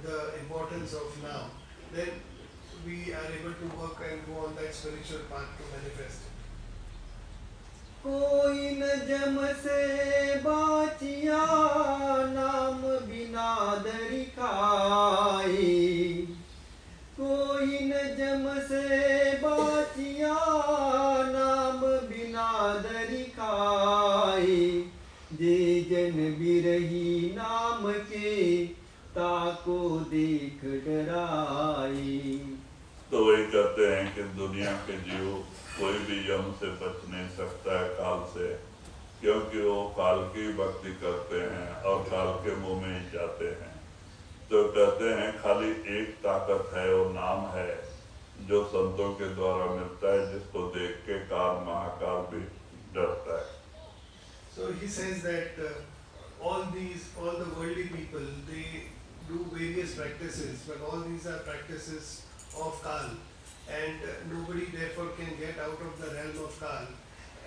the importance of now, then we are able to work and go on that spiritual path to manifest it. कोई न जम से बाचिया नाम बिना दरि खाई, कोई न जम से बाचिया नाम बिना दरि खाई, जे जन बिरही नाम के ताको देख डराई। तो वही कहते हैं कि दुनिया के जीव कोई भी यम से बच नहीं सकता है काल से, क्योंकि वो काल की भक्ति करते हैं और काल के मुंह में ही जाते हैं। तो कहते हैं खाली एक ताकत है, वो नाम है जो संतों के द्वारा मिलता है, जिसको देख के काल महाकाल भी डरता है। So he says that all the worldly people, they do various practices, but all these are practices of Kal, and nobody therefore can get out of the realm of Kal,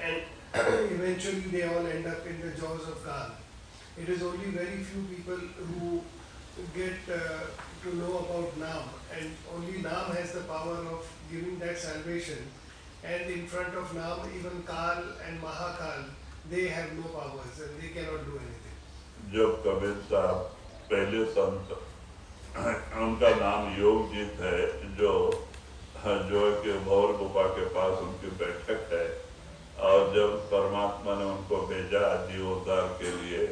and eventually they all end up in the jaws of Kal. It is only very few people who get to know about Naam, and only Naam has the power of giving that salvation, and in front of Naam even Kal and Mahakal, they have no powers and they cannot do anything. जब कबीर साहब पहले संत, उनका नाम योगजीत है, जो कि भौर गुफा के पास उनकी बैठक है, और जब परमात्मा ने उनको भेजा जीवोद्धार के लिए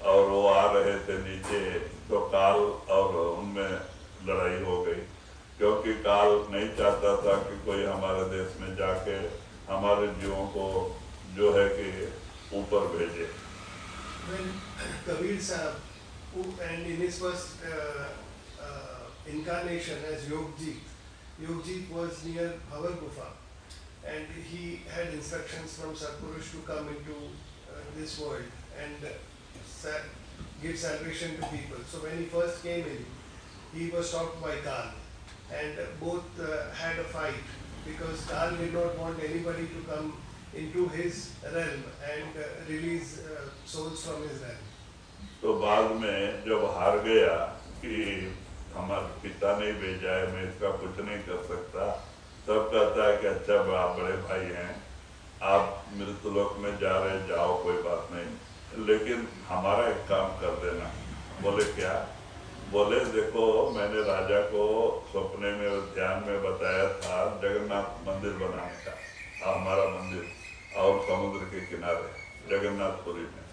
और वो आ रहे थे नीचे, तो काल और उनमें लड़ाई हो गई, क्योंकि काल नहीं चाहता था कि कोई हमारे देश में जाके हमारे जीवों को जो है कि ऊपर भेजे। When Kabir Sahib, and in his first incarnation as Yogjit was near Bhavar Gufa, and he had instructions from Satpurush to come into this world and give salvation to people. So when he first came in, he was stopped by Kal, and both had a fight because Kal did not want anybody to come into his realm and release souls from his realm. तो बाद में जब हार गया कि हमारे पिता ने भेजा है, मैं इसका कुछ नहीं कर सकता, तब कहता है कि अच्छा आप बड़े भाई हैं, आप मृत्युलोक में जा रहे, जाओ, कोई बात नहीं, लेकिन हमारा एक काम कर देना। बोले क्या? बोले देखो, मैंने राजा को सपने में ध्यान में बताया था जगन्नाथ मंदिर बनाने का, हमारा मंदिर, और समुद्र के किनारे जगन्नाथपुरी में,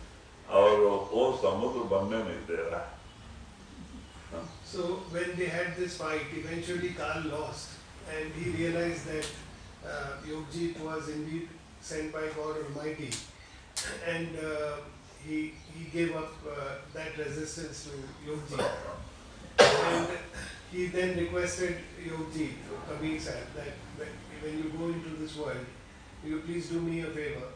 और वो समुद्र बनने नहीं दे रहा। So when they had this fight, eventually Kal lost, and he realized that Yogjit was indeed sent by God Almighty, and he gave up that resistance to Yogjit, and he then requested Yogjit, Kabir Sahib, that when you go into this world, will you please do me a favor?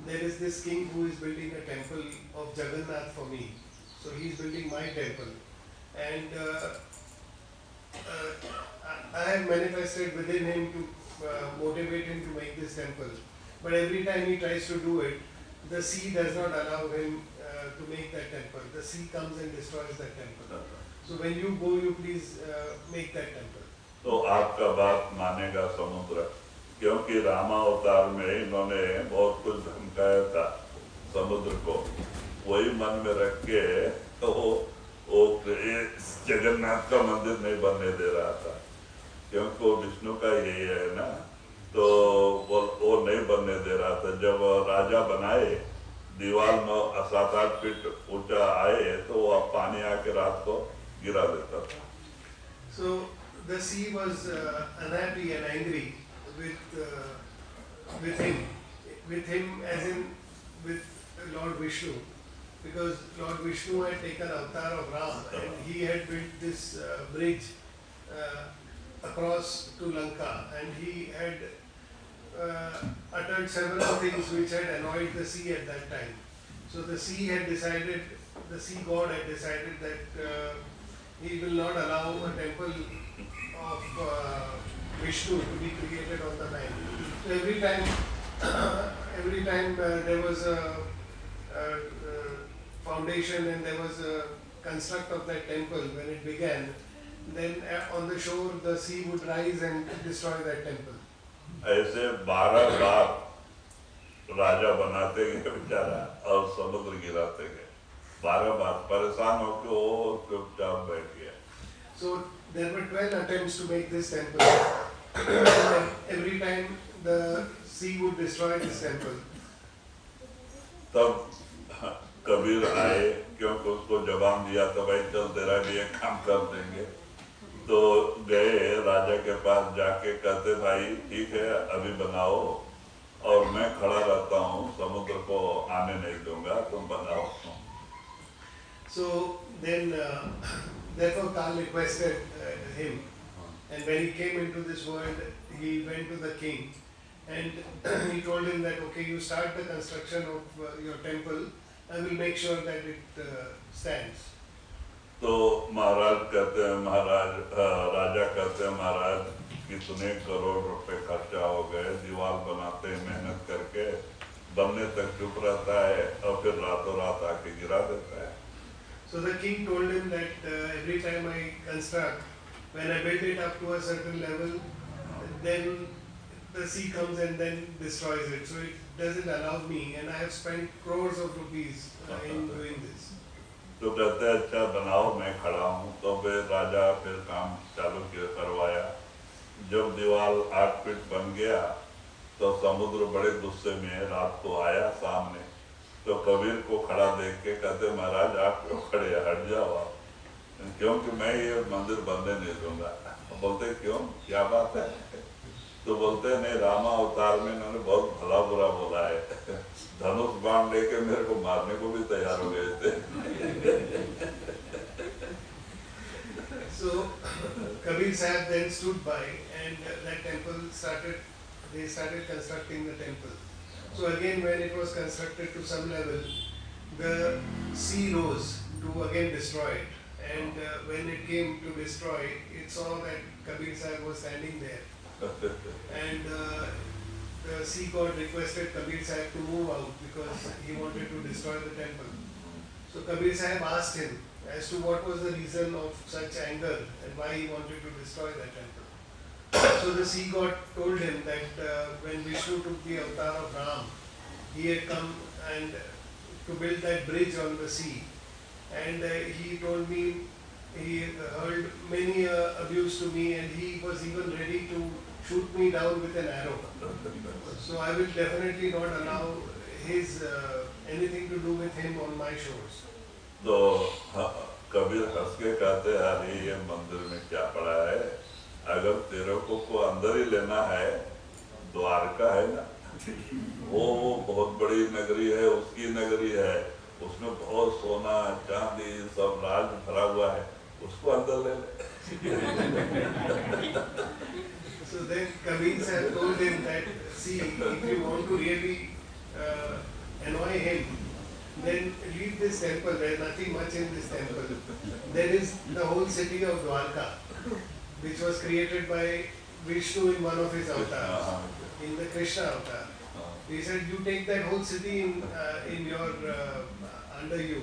There is this king who is building a temple of Jagannath for me, so he is building my temple, and I have manifested within him to motivate him to make this temple, but every time he tries to do it, the sea does not allow him to make that temple. The sea comes and destroys that temple. So when you go, you please make that temple. तो आपका बात मानेगा समुद्र, क्योंकि रामावतार में इन्होंने बहुत कुछ धमकाया था समुद्र को, वही मन में रख के तो वो जगन्नाथ का मंदिर नहीं बनने दे रहा था, क्योंकि वो विष्णु का यही है ना, तो वो नहीं बनने दे रहा था। जब राजा बनाए, दीवार 7-8 फीट ऊंचा आए, तो वो पानी आके रात को गिरा देता था। So the sea was unhappy and angry with him as in with Lord Vishnu, because Lord Vishnu had taken avatar of Ram and he had built this bridge across to Lanka, and he had uttered several things which had annoyed the sea at that time. So the sea god had decided that he will not allow a temple of Vishnu to be created on the land. So every time there was a foundation and there was a construct of that temple, when it began, then on the shore the sea would rise and destroy that temple. ऐसे 12 बार राजा बनाते गए बेचारा और समुद्र गिराते गए, 12 बार परेशान होकर वो चुपचाप बैठ गया। So there were 12 attempts to make this temple, and every time the sea would destroy this temple. तब कबीर आए, क्योंकि उसको जबान दिया था भाई चल तेरा भी एक काम कर देंगे। तो गए राजा के पास, जाके कहते भाई ठीक है अभी बनाओ और मैं खड़ा रहता हूँ, समुद्र को आने नहीं दूंगा, तुम बनाओ। So then therefore Kal requested him, and when he came into this world he went to the king and he told him that okay, you start the construction of your temple, I will make sure that it stands. तो महाराज कहते हैं, महाराज राजा कहते हैं महाराज कितने करोड़ रुपए खर्चा हो गए, दीवार बनाते हैं मेहनत करके, बनने तक चुप रहता है और फिर रातों रात आके गिरा देता है। So the king told him that every time I construct, when I build it up to a certain level, then the sea comes and then destroys it. So it doesn't allow me, and I have spent crores of rupees in doing this. तो कहते हैं अच्छा बनाओ मैं खड़ा हूँ। तो फिर राजा फिर काम चालू किया, करवाया। जब दीवार 8 फीट बन गया तो समुद्र बड़े गुस्से में रात को आया सामने, तो कबीर को खड़ा देख के कहते महाराज आप क्यों खड़े, हट जाओ आप, क्योंकि मैं ये मंदिर बनने नहीं दूंगा। बोलते क्यों, क्या बात है? तो बोलते नहीं, रामा अवतार में इन्होंने बहुत भला बुरा बोला है, धनुष बाण लेके मेरे को मारने को भी तैयार हो गए थे। So Kabir Sahib then stood by, and that temple started. They started constructing the temple. So again, when it was constructed to some level, the sea rose to again destroy it. And when it came to destroy, it saw that Kabir Sahib was standing there. And the sea god requested Kabir Sahib to move out because he wanted to destroy the temple. So Kabir Sahib asked him as to what was the reason of such anger and why he wanted to destroy that temple. So the sea god told him that when Vishnu took the avatar of Ram, he had come and to build that bridge on the sea. And he told me, he heard many abuse to me, and he was even ready to shoot me down with an arrow. So I will definitely not allow his anything to do with him on my shores. तो कबीर हंस के कहते अरे ये मंदिर में क्या पड़ा है, अगर तेरे को अंदर ही लेना है, द्वारका है ना, वो बहुत बड़ी नगरी है, उसकी नगरी है, उसमें बहुत सोना चांदी सब राज भरा हुआ है, उसको अंदर ले ले। So then Kabir Sahib told him that, see, if you want to really annoy him, then leave this temple. There is nothing much in this temple. There is the whole city of Dwarka, which was created by Vishnu in one of his avatars, in the Krishna avatar. He said, you take that whole city in your under you,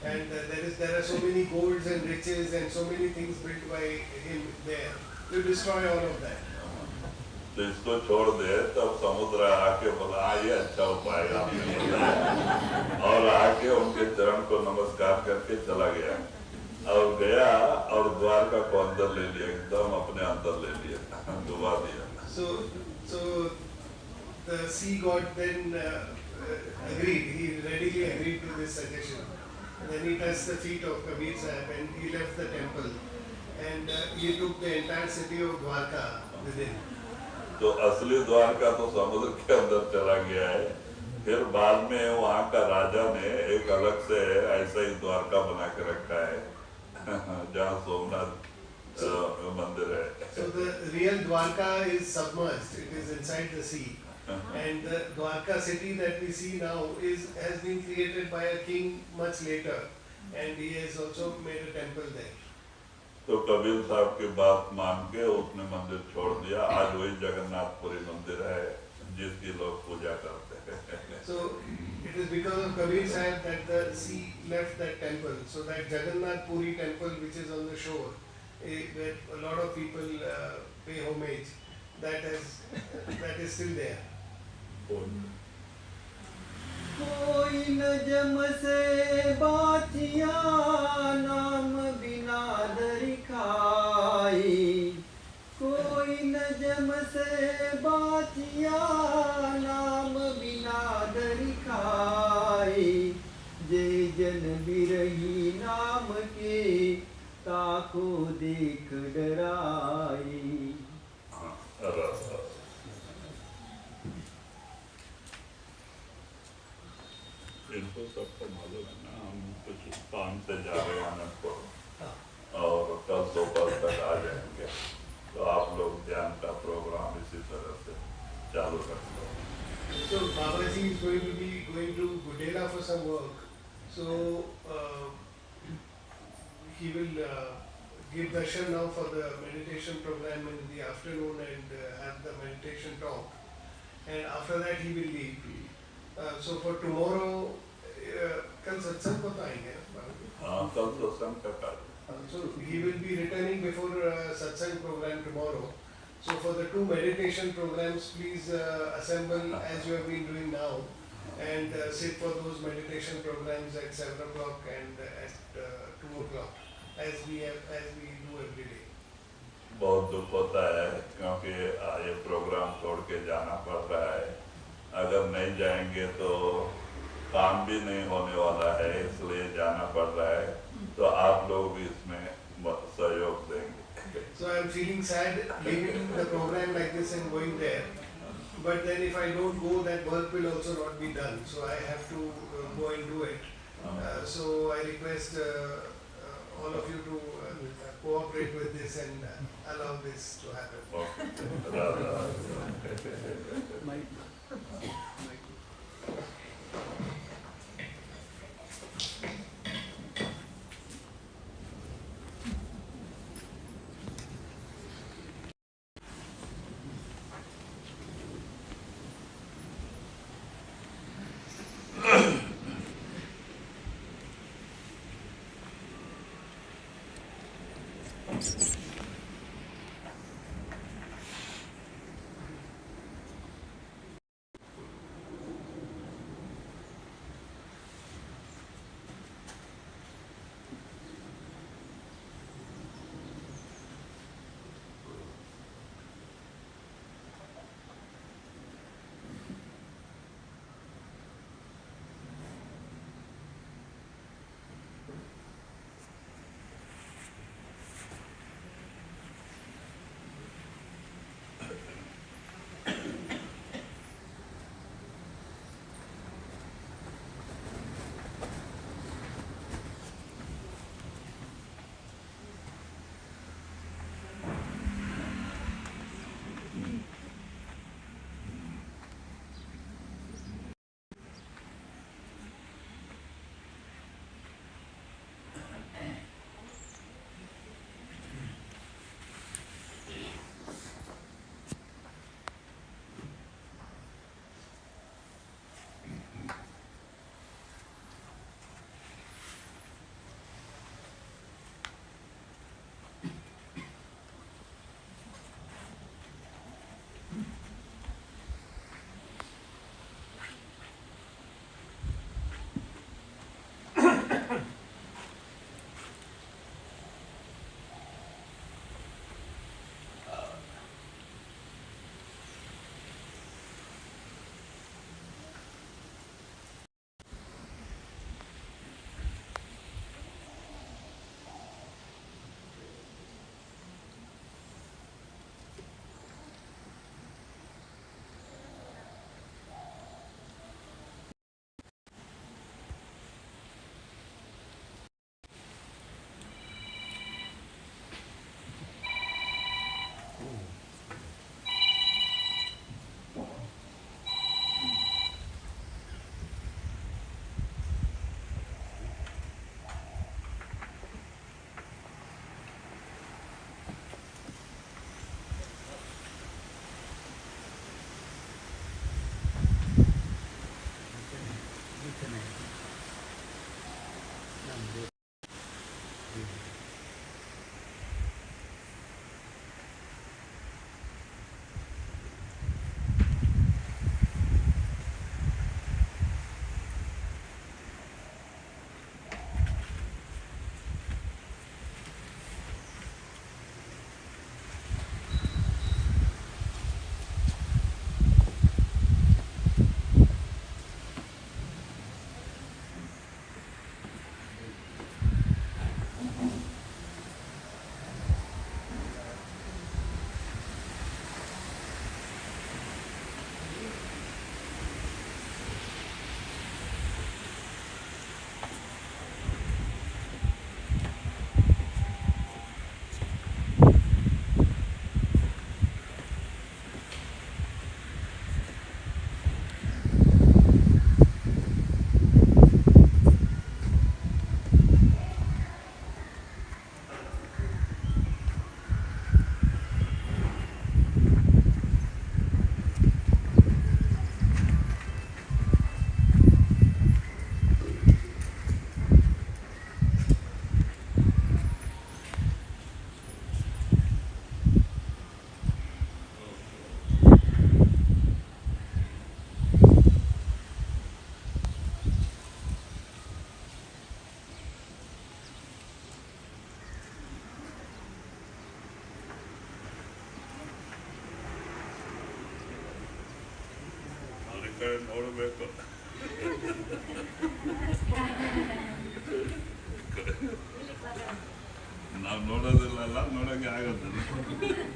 and there are so many golds and riches and so many things built by him there. You destroy all of that. तो इसको छोड़ दे, तब समुद्र आके बोला ये अच्छा उपाय आपने, और आके उनके चरण को नमस्कार करके चला गया, और गया और द्वारका को अंदर ले लिया, एकदम अपने अंदर ले लिया, डुबा दिया। So the sea god then agreed. He readily agreed to this suggestion. And then he touched the feet of Kabir Sahib and he left the temple, and he took the entire city of Dwarka with him. तो असली द्वारका तो समुद्र के अंदर चला गया है। फिर बाद में वहाँ का राजा ने एक अलग से ऐसा ही द्वारका बना के रखा है, जहाँ सोमनाथ मंदिर है। So the real Dwarka is submerged. It is inside the sea. And the Dwarka city that we see now has been created by a king much later, and he has also made a temple there. तो कबीर साहब की बात मान के उसने मंदिर छोड़ दिया। आज वही जगन्नाथपुरी मंदिर है जिसकी लोग पूजा करते हैं। So it is because of Kabir Sahib that the sea left that temple. So that Jagannath Puri temple, which is on the shore, where a lot of people pay homage, that is still there. कोई न जम से बातिया नाम बिना दर खाई, कोई न जम से बातिया नाम बिना दर खाई, देख डराई। इनको सबको मालूम है ना, हम कुछ काम से जा रहे हैं अनंतपुर और कल दोपहर तक आ जाएंगे, तो आप लोग ध्यान का प्रोग्राम इसी तरह से चालू रख लो। So Babaji is going to be going to Budela for some work. So he will give darshan now for the meditation program in the afternoon and have the meditation talk. And after that he will leave. So for tomorrow, कल सत्संग को तो आएंगे ना? हाँ, कल सत्संग का कार्य। So he will be returning before satsang program tomorrow. So for the two meditation programs, please assemble as you have been doing now, and sit for those meditation programs at 7 o'clock and at 2 o'clock, as we do every day. बहुत दुख होता है क्योंकि ये programme छोड़ के जाना पड़ रहा है। अगर नहीं जाएंगे तो काम भी नहीं होने वाला है, इसलिए जाना पड़ रहा है, तो आप लोग भी इसमें सहयोग देंगे। So I am feeling sad leaving the program like this and going there, but then if I don't go, that work will also not be done. So I have to go and do it. So I request all of you to cooperate with this and allow this to happen. ಕಡೆ ನೋಡಬೇಕು. ನಾವು ನೋಡೋದಿಲ್ಲ, ನೋಡೋಕ್ಕೆ ಆಗೋದಿಲ್ಲ.